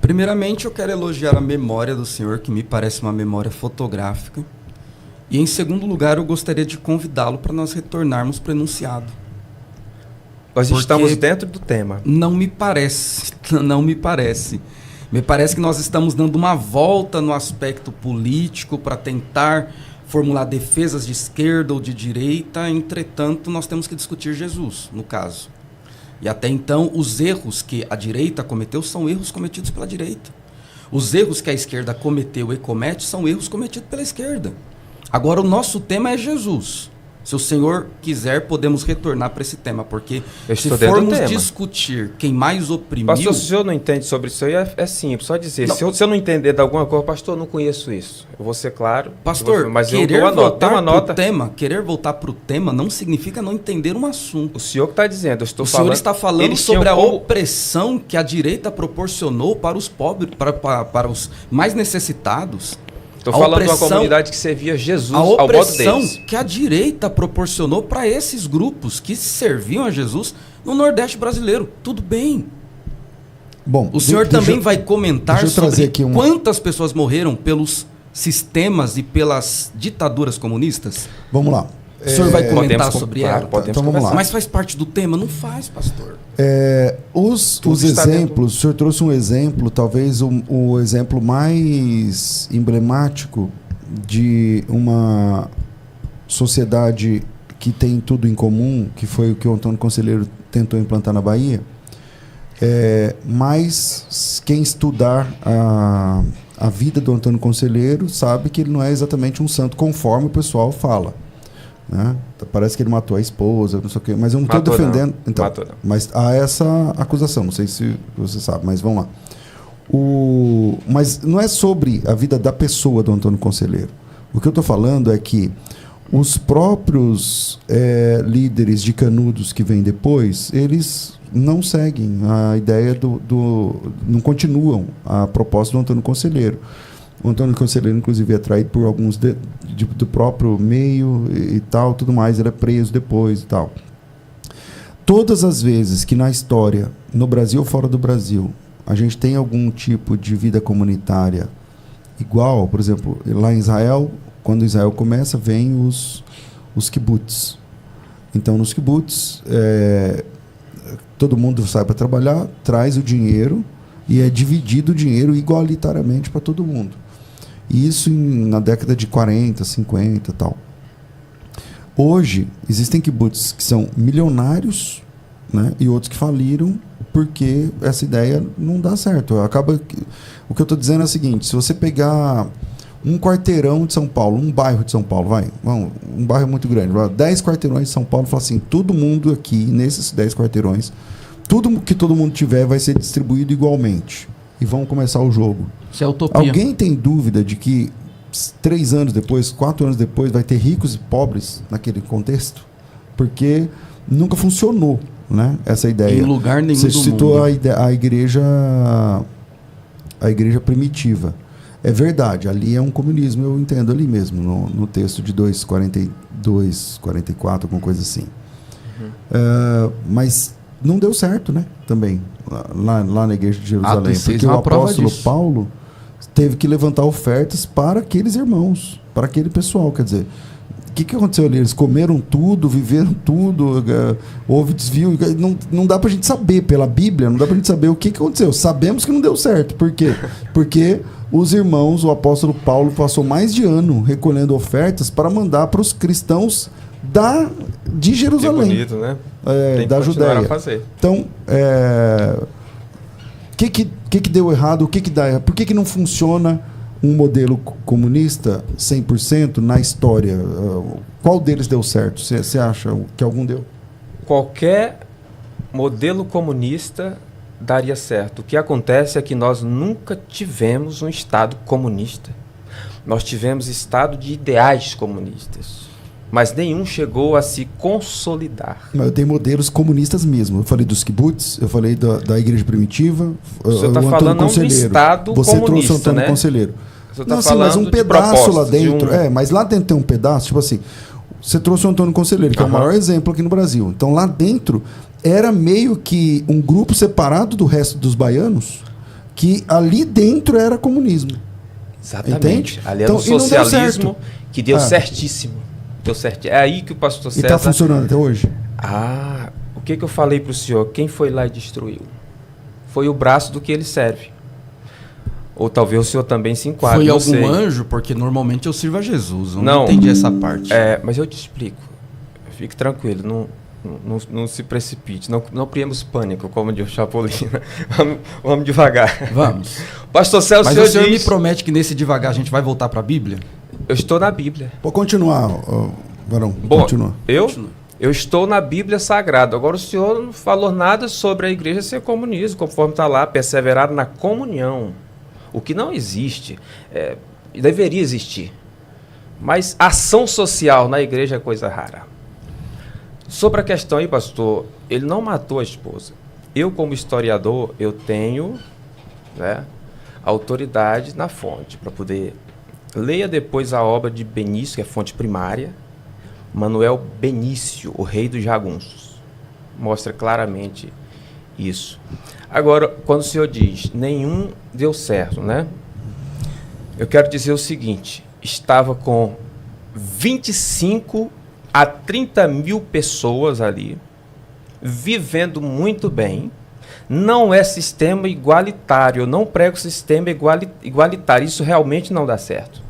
Speaker 3: Primeiramente, eu quero elogiar a memória do senhor, que me parece uma memória fotográfica. E, em segundo lugar, eu gostaria de convidá-lo para nós retornarmos para o enunciado.
Speaker 2: Nós
Speaker 3: Porque
Speaker 2: estamos dentro do tema.
Speaker 3: Não me parece, não me parece. Me parece que nós estamos dando uma volta no aspecto político para tentar formular defesas de esquerda ou de direita. Entretanto, nós temos que discutir Jesus, no caso. E até então, os erros que a direita cometeu são erros cometidos pela direita. Os erros que a esquerda cometeu e comete são erros cometidos pela esquerda. Agora, o nosso tema é Jesus. Se o senhor quiser, podemos retornar para esse tema, porque
Speaker 2: Eu
Speaker 3: se
Speaker 2: estou dentro do
Speaker 3: formos
Speaker 2: tema.
Speaker 3: discutir quem mais oprimiu...
Speaker 2: Pastor, se o senhor não entende sobre isso aí, é simples, só dizer.
Speaker 3: Não.
Speaker 2: Se eu não entender de alguma coisa, pastor, eu não conheço isso. Eu vou ser claro.
Speaker 3: Pastor,
Speaker 2: mas eu
Speaker 3: querer
Speaker 2: dou a nota. Tem
Speaker 3: voltar
Speaker 2: uma nota.
Speaker 3: querer voltar para o tema não significa não entender um assunto.
Speaker 2: O senhor que está dizendo, eu estou
Speaker 3: O
Speaker 2: falando.
Speaker 3: senhor está falando
Speaker 2: eles
Speaker 3: sobre
Speaker 2: tinham
Speaker 3: a
Speaker 2: como-
Speaker 3: opressão que a direita proporcionou para os pobres, para os mais necessitados.
Speaker 2: Estou
Speaker 3: A
Speaker 2: falando de uma
Speaker 3: opressão-
Speaker 2: comunidade que servia Jesus
Speaker 3: A
Speaker 2: ao modo
Speaker 3: opressão
Speaker 2: deles.
Speaker 3: que a direita proporcionou para esses grupos que serviam a Jesus no Nordeste brasileiro. Tudo bem.
Speaker 1: Bom,
Speaker 3: O senhor também vai comentar
Speaker 1: deixa eu trazer
Speaker 3: sobre
Speaker 1: aqui uma-
Speaker 3: quantas pessoas morreram pelos sistemas e pelas ditaduras comunistas?
Speaker 1: Vamos lá.
Speaker 3: O senhor vai comentar
Speaker 2: Podemos,
Speaker 3: sobre
Speaker 2: claro,
Speaker 3: ela?
Speaker 2: podemos
Speaker 1: então vamos
Speaker 2: conversar.
Speaker 1: lá.
Speaker 3: Mas faz parte do tema? Não faz, pastor.
Speaker 1: Os
Speaker 2: Tudo está
Speaker 1: exemplos, o senhor trouxe um exemplo, talvez o exemplo mais emblemático de uma sociedade que têm tudo em comum, que foi o que o Antônio Conselheiro tentou implantar na Bahia, mas quem estudar a vida do Antônio Conselheiro sabe que ele não é exatamente um santo conforme o pessoal fala, né? Parece que ele matou a esposa, não sei o quê, mas eu não estou defendendo. Então, mas há essa acusação, não sei se você sabe, mas vamos lá. Mas não é sobre a vida da pessoa do Antônio Conselheiro. O que eu estou falando é que os próprios líderes de Canudos que vêm depois, eles não seguem a ideia não continuam a proposta do Antônio Conselheiro. O Antônio Conselheiro, inclusive, é traído por alguns do próprio meio e tal, tudo mais, ele é preso depois e tal. Todas as vezes que na história, no Brasil ou fora do Brasil, a gente tem algum tipo de vida comunitária igual, por exemplo, lá em Israel, quando Israel começa, vem os kibbutz. Então, nos kibbutz, todo mundo sai para trabalhar, traz o dinheiro e é dividido o dinheiro igualitariamente para todo mundo. E isso na década de 40, 50 e tal. Hoje, existem kibbutz que são milionários, né, e outros que faliram porque essa ideia não dá certo. O que eu estou dizendo é o seguinte: se você pegar um quarteirão de São Paulo, um bairro de São Paulo, um bairro muito grande, 10 quarteirões de São Paulo, fala assim, todo mundo aqui, nesses 10 quarteirões, tudo que todo mundo tiver vai ser distribuído igualmente. E vão começar o jogo.
Speaker 3: Isso é utopia.
Speaker 1: Alguém tem dúvida de que 3 anos depois, 4 anos depois, vai ter ricos e pobres naquele contexto? Porque nunca funcionou, né, essa ideia.
Speaker 3: Em lugar nenhum.
Speaker 1: Você citou a igreja primitiva. É verdade, ali é um comunismo, eu entendo ali mesmo, no texto de 2:42, 44, alguma coisa assim. Mas não deu certo, né? Também, lá na igreja de Jerusalém. Porque o apóstolo Paulo teve que levantar ofertas para aqueles irmãos, para aquele pessoal. Quer dizer, o que aconteceu ali? Eles comeram tudo, viveram tudo, houve desvio. Não dá para a gente saber, pela Bíblia, não dá para a gente saber o que aconteceu. Sabemos que não deu certo. Por quê? Porque os irmãos, o apóstolo Paulo passou mais de ano recolhendo ofertas para mandar para os cristãos de Jerusalém.
Speaker 2: Que bonito, né?
Speaker 1: Da Judéia.
Speaker 2: A fazer.
Speaker 1: Então, o que deu errado? O que dá errado? Por que não funciona um modelo comunista 100% na história? Qual deles deu certo? Você acha que algum deu?
Speaker 2: Qualquer modelo comunista daria certo. O que acontece é que nós nunca tivemos um Estado comunista. Nós tivemos Estado de ideais comunistas, mas nenhum chegou a se consolidar.
Speaker 1: Mas eu tenho modelos comunistas mesmo. Eu falei dos kibbutz, eu falei da igreja primitiva.
Speaker 2: Você está falando não do Estado
Speaker 1: você
Speaker 2: comunista,
Speaker 1: trouxe o Antônio
Speaker 2: né?
Speaker 1: Conselheiro.
Speaker 2: Você tá
Speaker 1: não, sim, mas um pedaço lá dentro. Mas lá dentro tem um pedaço, tipo assim, você trouxe o Antônio Conselheiro, que é o maior exemplo aqui no Brasil. Então lá dentro era meio que um grupo separado do resto dos baianos, que ali dentro era comunismo.
Speaker 2: Exatamente.
Speaker 1: Entende?
Speaker 2: Ali era
Speaker 1: então,
Speaker 2: um socialismo que deu certíssimo. Deu certo. É aí que o pastor César...
Speaker 1: E está funcionando até hoje?
Speaker 2: O que eu falei para o senhor? Quem foi lá e destruiu? Foi o braço do que ele serve. Ou talvez o senhor também se enquadre.
Speaker 3: Foi algum anjo? Porque normalmente eu sirvo a Jesus. Eu não entendi essa parte.
Speaker 2: Mas eu te explico. Fique tranquilo. Não se precipite. Não criemos pânico, como diz o Chapolin. Vamos devagar.
Speaker 3: Vamos.
Speaker 2: Pastor Celso,
Speaker 3: mas o senhor me promete que nesse devagar a gente vai voltar para a Bíblia?
Speaker 2: Eu estou na Bíblia.
Speaker 1: Pode continuar, Varão.
Speaker 2: Bom,
Speaker 1: continua.
Speaker 2: Eu estou na Bíblia Sagrada. Agora o senhor não falou nada sobre a igreja ser comunista, conforme está lá, perseverar na comunhão. O que não existe, deveria existir. Mas ação social na igreja é coisa rara. Sobre a questão aí, pastor, ele não matou a esposa. Eu, como historiador, eu tenho autoridade na fonte para poder... Leia depois a obra de Benício, que é fonte primária, Manuel Benício, o rei dos jagunços. Mostra claramente isso. Agora, quando o senhor diz, nenhum deu certo, né? Eu quero dizer o seguinte, estava com 25 a 30 mil pessoas ali, vivendo muito bem. Não é sistema igualitário, eu não prego sistema igualitário, isso realmente não dá certo.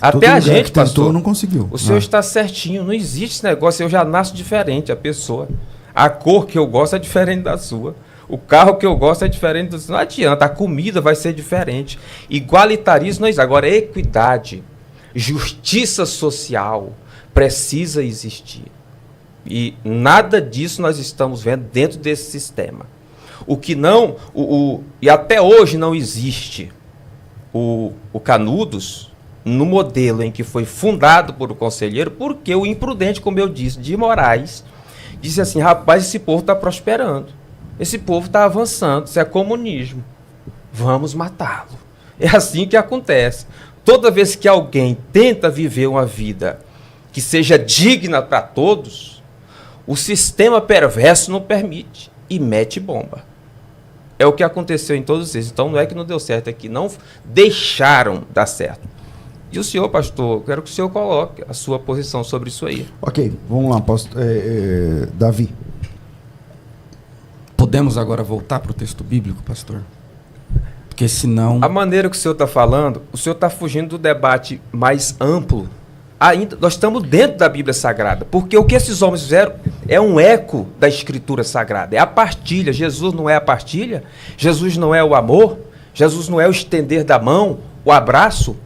Speaker 2: Até
Speaker 1: Todo
Speaker 2: a
Speaker 1: lugar
Speaker 2: gente,
Speaker 1: que tentou,
Speaker 2: pastor,
Speaker 1: não conseguiu.
Speaker 2: o senhor está certinho, não existe esse negócio, eu já nasço diferente, a pessoa. A cor que eu gosto é diferente da sua. O carro que eu gosto é diferente do seu. Não adianta, a comida vai ser diferente. Igualitarismo não existe. Agora, equidade, justiça social precisa existir. E nada disso nós estamos vendo dentro desse sistema. O que não, e até hoje não existe o Canudos no modelo em que foi fundado por o conselheiro, porque o imprudente, como eu disse, de Moraes, disse assim, rapaz, esse povo está prosperando, esse povo está avançando, isso é comunismo, vamos matá-lo. É assim que acontece. Toda vez que alguém tenta viver uma vida que seja digna para todos, o sistema perverso não permite e mete bomba. É o que aconteceu em todos eles. Então não é que não deu certo, é que não deixaram dar certo. E o senhor, pastor, quero que o senhor coloque a sua posição sobre isso aí.
Speaker 1: Ok, vamos lá, Davi.
Speaker 3: Podemos agora voltar para o texto bíblico, pastor? Porque senão...
Speaker 2: A maneira que o senhor está falando, o senhor está fugindo do debate mais amplo. Ainda, nós estamos dentro da Bíblia Sagrada, porque o que esses homens fizeram é um eco da Escritura Sagrada, é a partilha. Jesus não é a partilha, Jesus não é o amor, Jesus não é o estender da mão, o abraço.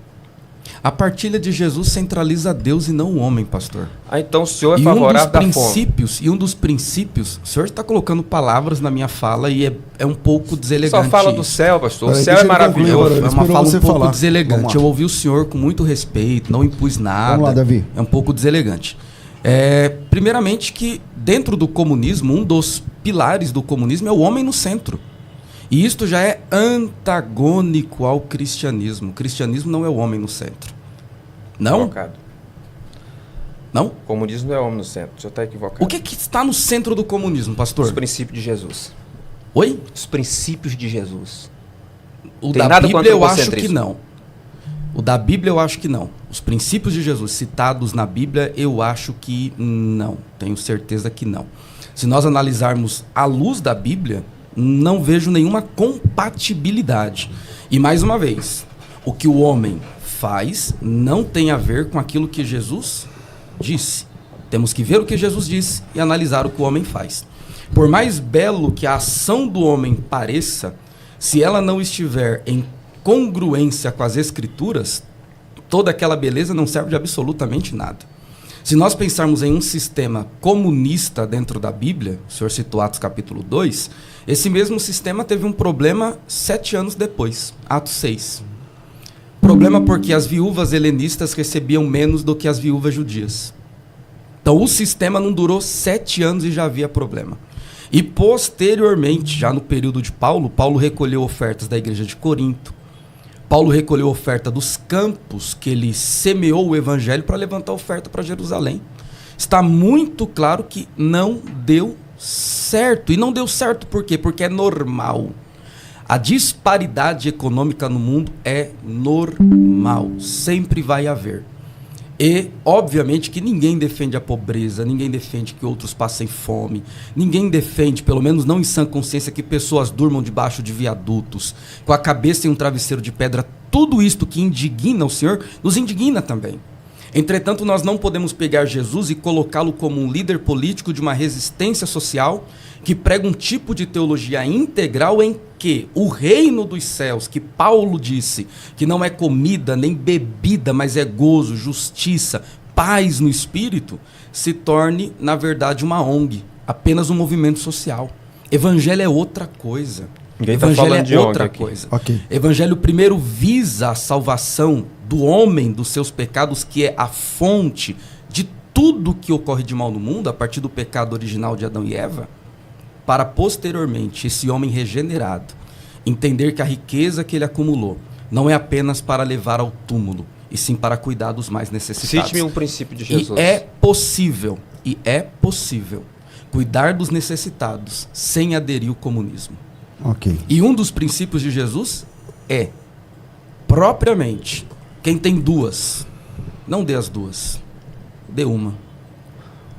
Speaker 3: A partilha de Jesus centraliza Deus e não o homem, pastor.
Speaker 2: Então o senhor é favorável da fome.
Speaker 3: E um dos princípios, o senhor está colocando palavras na minha fala e é um pouco deselegante.
Speaker 2: Só fala do céu, pastor.
Speaker 1: Peraí,
Speaker 2: o céu é maravilhoso.
Speaker 3: É uma fala um pouco deselegante.
Speaker 1: Eu
Speaker 3: ouvi o senhor com muito respeito, não impus nada.
Speaker 1: Vamos lá, Davi.
Speaker 3: É um pouco deselegante. Primeiramente que dentro do comunismo, um dos pilares do comunismo é o homem no centro. E isto já é antagônico ao cristianismo. O cristianismo não é o homem no centro. Não?
Speaker 2: Equivocado.
Speaker 3: Não?
Speaker 2: O comunismo não é homem no centro. O senhor está equivocado.
Speaker 3: O que está no centro do comunismo, pastor?
Speaker 2: Os princípios de Jesus.
Speaker 3: Oi?
Speaker 2: Os princípios de Jesus.
Speaker 3: O
Speaker 2: Tem
Speaker 3: da
Speaker 2: nada
Speaker 3: Bíblia
Speaker 2: contra o
Speaker 3: eu acho
Speaker 2: egocentrismo.
Speaker 3: que não. O da Bíblia eu acho que não. Os princípios de Jesus citados na Bíblia eu acho que não. Tenho certeza que não. Se nós analisarmos à luz da Bíblia, não vejo nenhuma compatibilidade. E mais uma vez, o que o homem faz não tem a ver com aquilo que Jesus disse. Temos que ver o que Jesus disse e analisar o que o homem faz. Por mais belo que a ação do homem pareça, se ela não estiver em congruência com as Escrituras, toda aquela beleza não serve de absolutamente nada. Se nós pensarmos em um sistema comunista dentro da Bíblia, o senhor citou Atos capítulo 2, esse mesmo sistema teve um problema 7 anos depois, Atos 6. Problema porque as viúvas helenistas recebiam menos do que as viúvas judias. Então o sistema não durou 7 anos e já havia problema. E posteriormente, já no período de Paulo, Paulo recolheu ofertas da igreja de Corinto. Paulo recolheu oferta dos campos que ele semeou o evangelho para levantar oferta para Jerusalém. Está muito claro que não deu certo. E não deu certo por quê? Porque é normal. A disparidade econômica no mundo é normal, sempre vai haver. E, obviamente, que ninguém defende a pobreza, ninguém defende que outros passem fome, ninguém defende, pelo menos não em sã consciência, que pessoas durmam debaixo de viadutos, com a cabeça em um travesseiro de pedra. Tudo isto que indigna o Senhor, nos indigna também. Entretanto, nós não podemos pegar Jesus e colocá-lo como um líder político de uma resistência social que prega um tipo de teologia integral em que o reino dos céus, que Paulo disse que não é comida nem bebida, mas é gozo, justiça, paz no espírito, se torne, na verdade, uma ONG, apenas um movimento social. Evangelho é outra coisa. Evangelho é outra coisa.
Speaker 1: Okay.
Speaker 3: Evangelho primeiro visa a salvação do homem dos seus pecados, que é a fonte de tudo que ocorre de mal no mundo, a partir do pecado original de Adão e Eva, para posteriormente esse homem regenerado entender que a riqueza que ele acumulou não é apenas para levar ao túmulo, e sim para cuidar dos mais necessitados.
Speaker 2: Cite-me um princípio de Jesus.
Speaker 3: E é possível cuidar dos necessitados sem aderir ao comunismo.
Speaker 1: Ok.
Speaker 3: E um dos princípios de Jesus é, propriamente, quem tem duas, não dê as duas, dê uma.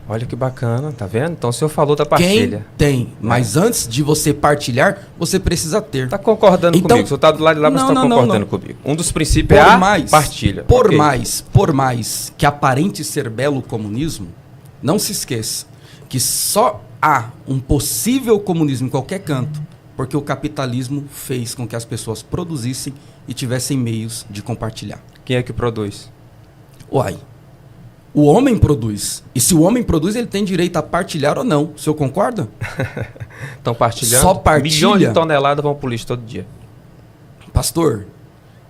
Speaker 2: Olha que bacana, tá vendo? Então o senhor falou da partilha.
Speaker 3: Quem tem, mas antes de você partilhar, você precisa ter.
Speaker 2: Tá concordando
Speaker 3: Então,
Speaker 2: comigo. O senhor tá do lado de lá, mas
Speaker 3: não,
Speaker 2: tá
Speaker 3: não,
Speaker 2: concordando
Speaker 3: não.
Speaker 2: comigo. Um dos princípios é a partilha.
Speaker 3: Por
Speaker 2: Ok.
Speaker 3: mais que aparente ser belo o comunismo, não se esqueça que só há um possível comunismo em qualquer canto porque o capitalismo fez com que as pessoas produzissem e tivessem meios de compartilhar.
Speaker 2: Quem é que produz?
Speaker 3: Uai, o homem produz. E se o homem produz, ele tem direito a partilhar ou não. O senhor concorda?
Speaker 2: Estão partilhando?
Speaker 3: Só partilha.
Speaker 2: Milhões de toneladas vão pro lixo todo dia.
Speaker 3: Pastor,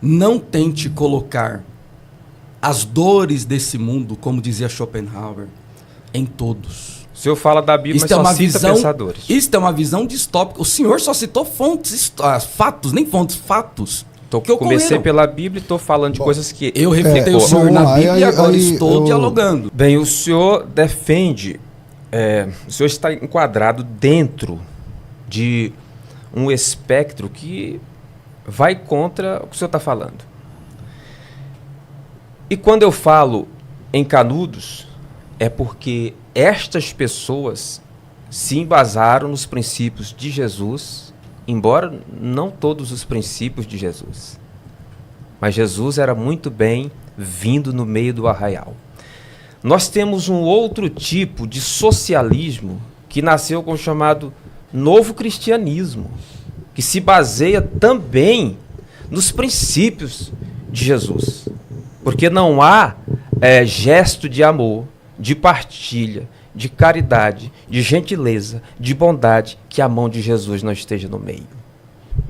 Speaker 3: não tente colocar as dores desse mundo, como dizia Schopenhauer, em todos.
Speaker 2: O senhor fala da Bíblia, mas só cita pensadores.
Speaker 3: Isto é uma visão distópica. O senhor só citou fontes, fatos, nem fontes, fatos.
Speaker 2: Comecei pela Bíblia e estou falando de coisas que...
Speaker 3: Eu refutei o senhor na Bíblia e agora estou dialogando.
Speaker 2: Bem, o senhor defende... o senhor está enquadrado dentro de um espectro que vai contra o que o senhor está falando. E quando eu falo em Canudos, é porque estas pessoas se embasaram nos princípios de Jesus, embora não todos os princípios de Jesus. Mas Jesus era muito bem vindo no meio do arraial. Nós temos um outro tipo de socialismo que nasceu com o chamado novo cristianismo, que se baseia também nos princípios de Jesus. Porque não há gesto de amor, de partilha, de caridade, de gentileza, de bondade, que a mão de Jesus não esteja no meio.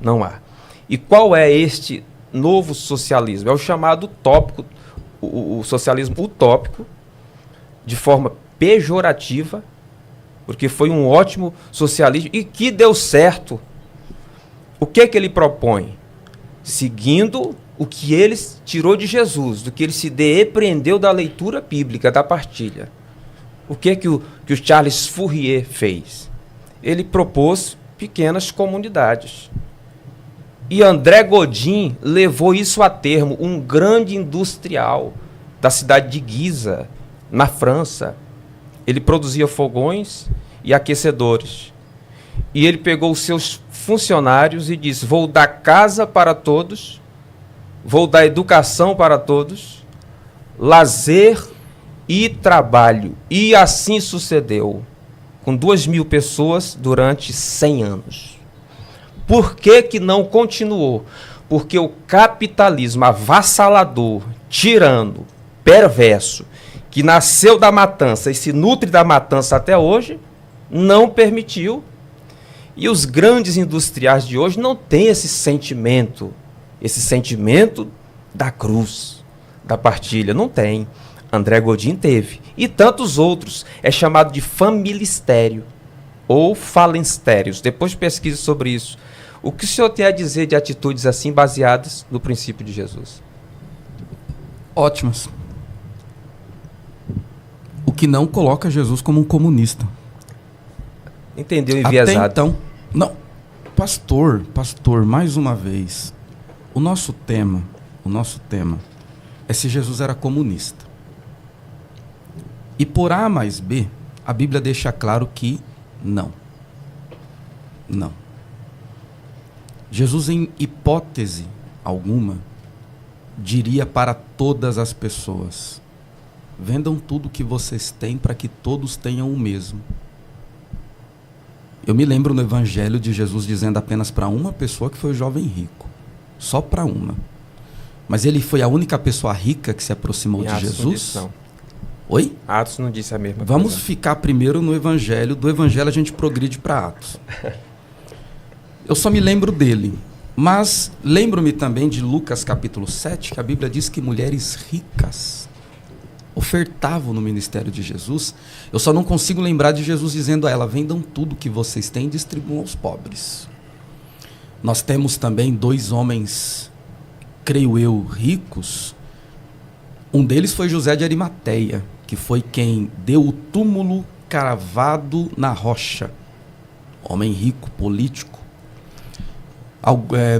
Speaker 2: Não há. E qual é este novo socialismo? É o chamado utópico, o socialismo utópico, de forma pejorativa, porque foi um ótimo socialismo e que deu certo. O que é que ele propõe? Seguindo o que ele tirou de Jesus, do que ele se depreendeu da leitura bíblica, da partilha. O que é que o Charles Fourier fez? Ele propôs pequenas comunidades. E André Godin levou isso a termo, um grande industrial da cidade de Giza, na França. Ele produzia fogões e aquecedores. E ele pegou os seus funcionários e disse: vou dar casa para todos, vou dar educação para todos, lazer e trabalho. E assim sucedeu, com 2.000 pessoas durante 100 anos. Por que que não continuou? Porque o capitalismo avassalador, tirano, perverso, que nasceu da matança e se nutre da matança até hoje, não permitiu. E os grandes industriais de hoje não têm esse sentimento da cruz, da partilha, não tem. André Godin teve. E tantos outros. É chamado de familistério ou falenstérios. Depois pesquise sobre isso. O que o senhor tem a dizer de atitudes assim baseadas no princípio de Jesus?
Speaker 3: Ótimas. O que não coloca Jesus como um comunista.
Speaker 2: Entendeu? Enviesado.
Speaker 3: Até então, não. Pastor, mais uma vez, o nosso tema é se Jesus era comunista. E por A mais B, a Bíblia deixa claro que não. Não. Jesus, em hipótese alguma, diria para todas as pessoas: vendam tudo que vocês têm para que todos tenham o mesmo. Eu me lembro no Evangelho de Jesus dizendo apenas para uma pessoa, que foi o jovem rico. Só para uma. Mas ele foi a única pessoa rica que se aproximou de Jesus?
Speaker 2: Não.
Speaker 3: Oi?
Speaker 2: Atos não disse a mesma
Speaker 3: Vamos
Speaker 2: coisa.
Speaker 3: ficar primeiro no Evangelho. Do Evangelho a gente progride para Atos. Eu só me lembro dele. Mas lembro-me também de Lucas capítulo 7, que a Bíblia diz que mulheres ricas ofertavam no ministério de Jesus. Eu só não consigo lembrar de Jesus dizendo a ela: vendam tudo que vocês têm e distribuam aos pobres. Nós temos também 2 homens, creio eu, ricos. Um deles foi José de Arimateia, que foi quem deu o túmulo cravado na rocha. Homem rico, político.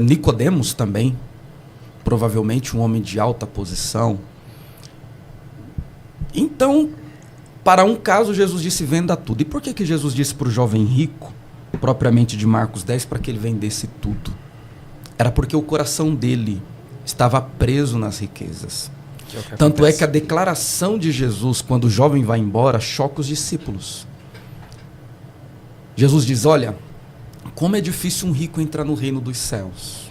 Speaker 3: Nicodemos também, provavelmente um homem de alta posição. Então, Para um caso, Jesus disse, venda tudo. E por que Jesus disse para o jovem rico, propriamente de Marcos 10, para que ele vendesse tudo? Era porque o coração dele estava preso nas riquezas. Tanto é que a declaração de Jesus, quando o jovem vai embora, choca os discípulos. Jesus diz, olha, como é difícil um rico entrar no reino dos céus.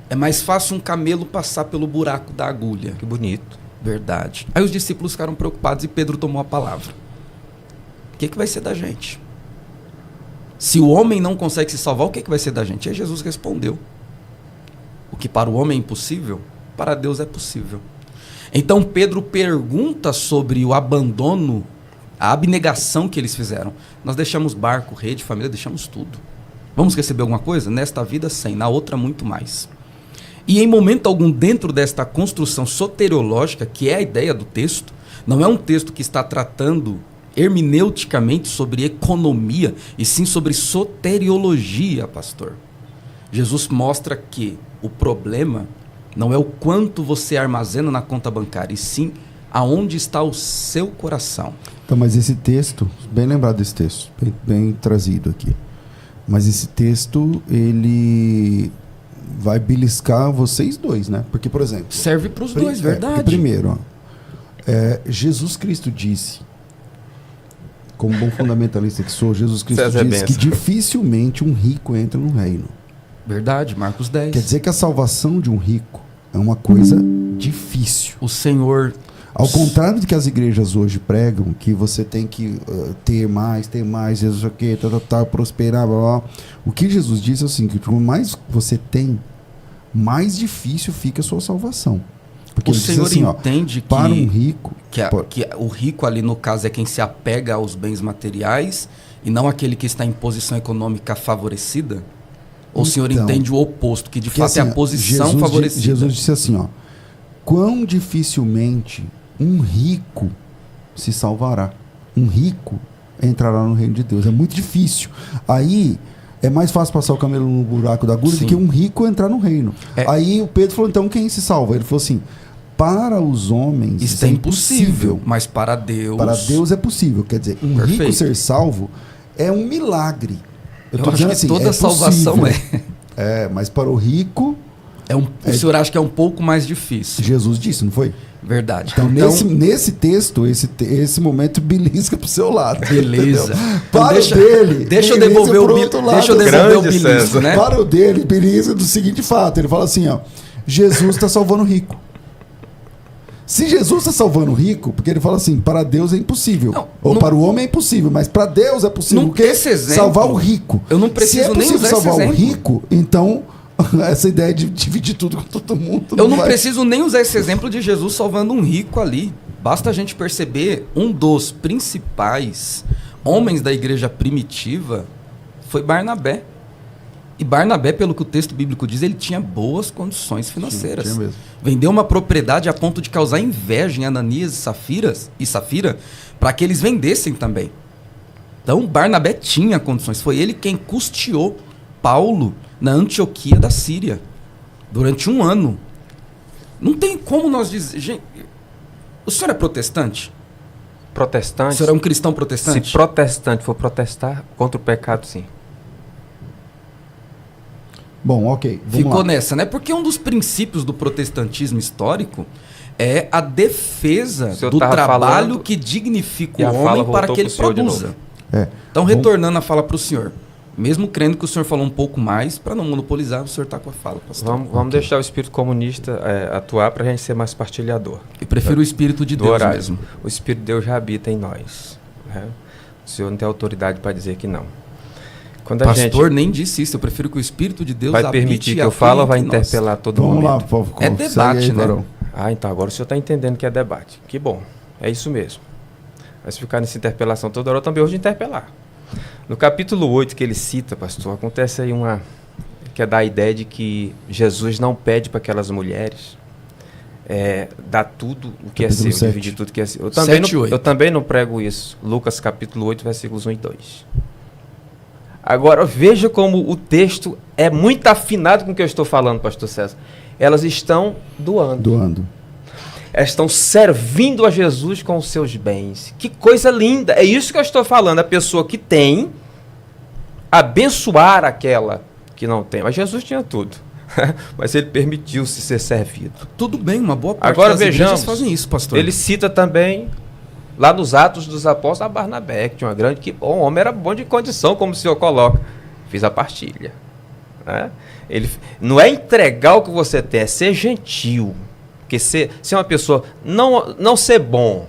Speaker 3: É mais fácil um camelo passar pelo buraco da agulha.
Speaker 2: Que bonito.
Speaker 3: Verdade. Aí os discípulos ficaram preocupados e Pedro tomou a palavra. O que vai ser da gente? Se o homem não consegue se salvar, o que vai ser da gente? E aí Jesus respondeu. O que para o homem é impossível, para Deus é possível. Então Pedro pergunta sobre o abandono, a abnegação que eles fizeram. Nós deixamos barco, rede, família, deixamos tudo. Vamos receber alguma coisa? Nesta vida, 100, na outra, muito mais. E em momento algum, dentro desta construção soteriológica, que é a ideia do texto, não é um texto que está tratando hermeneuticamente sobre economia, e sim sobre soteriologia, pastor. Jesus mostra que o problema não é o quanto você armazena na conta bancária, e sim aonde está o seu coração.
Speaker 1: Então, mas esse texto, bem lembrado desse texto, bem trazido aqui, mas esse texto, ele vai beliscar vocês dois, né? Porque, por exemplo...
Speaker 3: Serve para os dois, verdade.
Speaker 1: Primeiro, Jesus Cristo disse, como bom fundamentalista que sou, Jesus Cristo disse que dificilmente um rico entra no reino.
Speaker 3: Verdade, Marcos 10.
Speaker 1: Quer dizer que a salvação de um rico é uma coisa difícil.
Speaker 3: O Senhor...
Speaker 1: Ao contrário do que as igrejas hoje pregam, que você tem que ter mais, Jesus o quê, prosperar, blá, blá. O que Jesus disse é assim, que quanto mais você tem, mais difícil fica a sua salvação. Porque
Speaker 3: o Senhor assim, entende
Speaker 1: para um rico...
Speaker 3: Que o rico ali, no caso, é quem se apega aos bens materiais e não aquele que está em posição econômica favorecida? Ou o Senhor entende o oposto, que de fato é a posição favorecida?
Speaker 1: Jesus disse assim, ó, quão dificilmente um rico se salvará. Um rico entrará no reino de Deus. É muito difícil. Aí é mais fácil passar o camelo no buraco da agulha do que um rico entrar no reino. Aí o Pedro falou, então quem se salva? Ele falou assim, para os homens
Speaker 3: isso é impossível, mas para Deus...
Speaker 1: Para Deus é possível. Quer dizer, um rico ser salvo é um milagre.
Speaker 3: Eu tô dizendo assim, toda salvação
Speaker 1: mas para o rico...
Speaker 3: o senhor acha que é um pouco mais difícil.
Speaker 1: Jesus disse, não foi?
Speaker 3: Verdade.
Speaker 1: Então nesse texto, esse momento belisca pro seu lado.
Speaker 3: Beleza.
Speaker 1: Então, para o dele.
Speaker 3: Deixa eu devolver o belisco, né?
Speaker 1: Para o dele, belisca do seguinte fato. Ele fala assim, ó. Jesus está salvando o rico. Se Jesus está salvando o rico, porque ele fala assim, para Deus é impossível. Para o homem é impossível, mas para Deus é possível.
Speaker 3: Porque exemplo,
Speaker 1: salvar o rico.
Speaker 3: Eu não preciso
Speaker 1: Se é possível salvar o rico, então... essa ideia de dividir tudo com todo mundo.
Speaker 3: Eu não preciso nem usar esse exemplo de Jesus salvando um rico ali. Basta a gente perceber, um dos principais homens da igreja primitiva foi Barnabé. E Barnabé, pelo que o texto bíblico diz, ele tinha boas condições financeiras.
Speaker 1: Tinha mesmo.
Speaker 3: Vendeu uma propriedade a ponto de causar inveja em Ananias e Safira para que eles vendessem também. Então Barnabé tinha condições. Foi ele quem custeou Paulo na Antioquia da Síria, durante 1 ano. Não tem como nós dizer... Gente, o senhor é protestante?
Speaker 2: Protestante?
Speaker 3: O senhor é um cristão protestante?
Speaker 2: Se protestante for protestar contra o pecado, sim.
Speaker 1: Bom, ok.
Speaker 3: Ficou nessa, né? Porque um dos princípios do protestantismo histórico é a defesa do trabalho que dignifica o homem para que ele produza. Então, retornando a fala para o senhor... Mesmo crendo que o senhor falou um pouco mais, para não monopolizar, o senhor está com a fala, pastor.
Speaker 2: Vamos deixar o espírito comunista atuar para a gente ser mais partilhador.
Speaker 3: Eu prefiro o espírito de Deus mesmo.
Speaker 2: O espírito de Deus já habita em nós. Né? O senhor não tem autoridade para dizer que não. Quando
Speaker 3: pastor nem disse isso, eu prefiro que o espírito de Deus
Speaker 2: vai permitir que eu fale ou vai interpelar todo mundo.
Speaker 1: Vamos lá, por favor.
Speaker 3: É debate, né?
Speaker 2: Então agora o senhor está entendendo que é debate. Que bom, é isso mesmo. Mas se ficar nessa interpelação toda hora, eu também hoje interpelar. No capítulo 8 que ele cita, pastor, acontece aí que é dar a ideia de que Jesus não pede para aquelas mulheres dar tudo o que é seu, dividir tudo o que é seu. Eu também não prego isso. Lucas capítulo 8, versículos 1 e 2. Agora, veja como o texto é muito afinado com o que eu estou falando, pastor César. Elas estão doando. Elas estão servindo a Jesus com os seus bens. Que coisa linda! É isso que eu estou falando. A pessoa que tem, abençoar aquela que não tem. Mas Jesus tinha tudo. Mas ele permitiu-se ser servido.
Speaker 3: Tudo bem, uma boa parte
Speaker 2: Agora
Speaker 3: das igrejas
Speaker 2: vejamos,
Speaker 3: fazem isso, pastor.
Speaker 2: ele cita também, lá nos Atos dos Apóstolos, a Barnabé, que tinha uma grande... Que bom, o homem era bom de condição, como o senhor coloca. Fiz a partilha. Né? Ele, não é entregar o que você tem, é ser gentil. Porque ser uma pessoa... Não ser bom.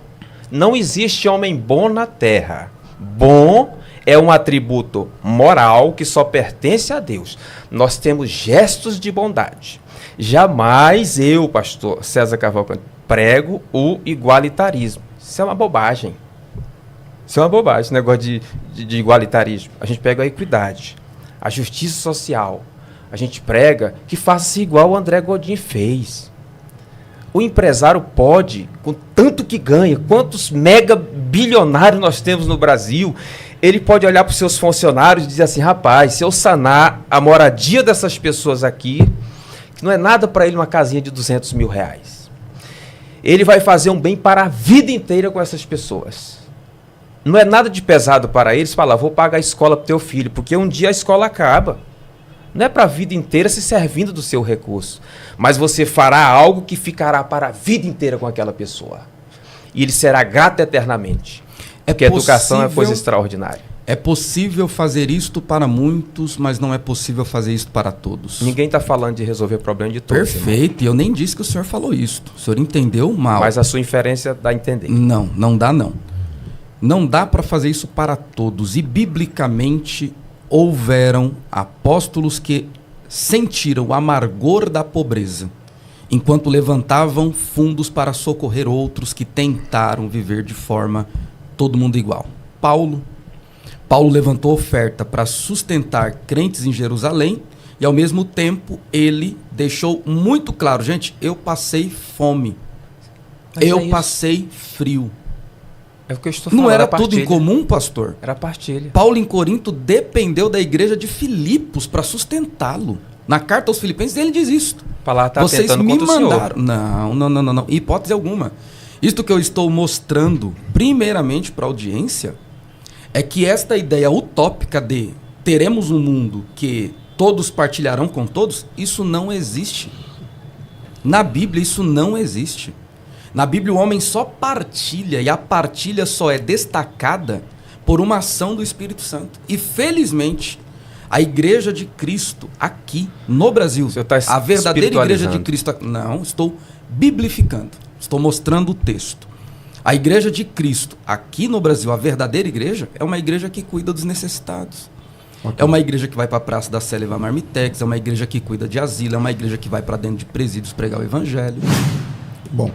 Speaker 2: Não existe homem bom na terra. Bom é um atributo moral que só pertence a Deus. Nós temos gestos de bondade. Jamais eu, pastor César Cavalcante, prego o igualitarismo. Isso é uma bobagem. Isso é uma bobagem, esse negócio de igualitarismo. A gente prega a equidade, a justiça social. A gente prega que faça-se igual o André Godin fez. O empresário pode, com tanto que ganha, quantos mega bilionários nós temos no Brasil, ele pode olhar para os seus funcionários e dizer assim, rapaz, se eu sanar a moradia dessas pessoas aqui, que não é nada para ele uma casinha de 200 mil reais. Ele vai fazer um bem para a vida inteira com essas pessoas. Não é nada de pesado para eles falar, vou pagar a escola para o teu filho, porque um dia a escola acaba. Não é para a vida inteira se servindo do seu recurso, mas você fará algo que ficará para a vida inteira com aquela pessoa. E ele será grato eternamente. Porque a educação é coisa extraordinária.
Speaker 3: É possível fazer isto para muitos, mas não é possível fazer isto para todos.
Speaker 2: Ninguém está falando de resolver problema de todos.
Speaker 3: Perfeito, e eu nem disse que o senhor falou isto. O senhor entendeu mal.
Speaker 2: Mas a sua inferência dá a entender.
Speaker 3: Não, não dá não. Não dá para fazer isso para todos. E biblicamente houveram apóstolos que sentiram o amargor da pobreza, enquanto levantavam fundos para socorrer outros que tentaram viver de forma todo mundo igual. Paulo levantou oferta para sustentar crentes em Jerusalém e, ao mesmo tempo, ele deixou muito claro, gente, eu passei fome, eu passei frio.
Speaker 2: É o que eu estou falando.
Speaker 3: Não era tudo em comum, pastor?
Speaker 2: Era partilha.
Speaker 3: Paulo em Corinto dependeu da igreja de Filipos para sustentá-lo. Na carta aos Filipenses ele diz isso. Vocês me mandaram. Não. Hipótese alguma. Isto que eu estou mostrando, primeiramente para a audiência, é que esta ideia utópica de teremos um mundo que todos partilharão com todos, isso não existe. Na Bíblia isso não existe. Na Bíblia o homem só partilha, e a partilha só é destacada por uma ação do Espírito Santo. E felizmente, a Igreja de Cristo aqui no Brasil, a verdadeira Igreja de Cristo, não, estou biblificando, estou mostrando o texto. A Igreja de Cristo aqui no Brasil, a verdadeira igreja, é uma igreja que cuida dos necessitados. Okay. É uma igreja que vai para a Praça da Sé levar marmitex, é uma igreja que cuida de asilo, é uma igreja que vai para dentro de presídios pregar o evangelho.
Speaker 1: Bom,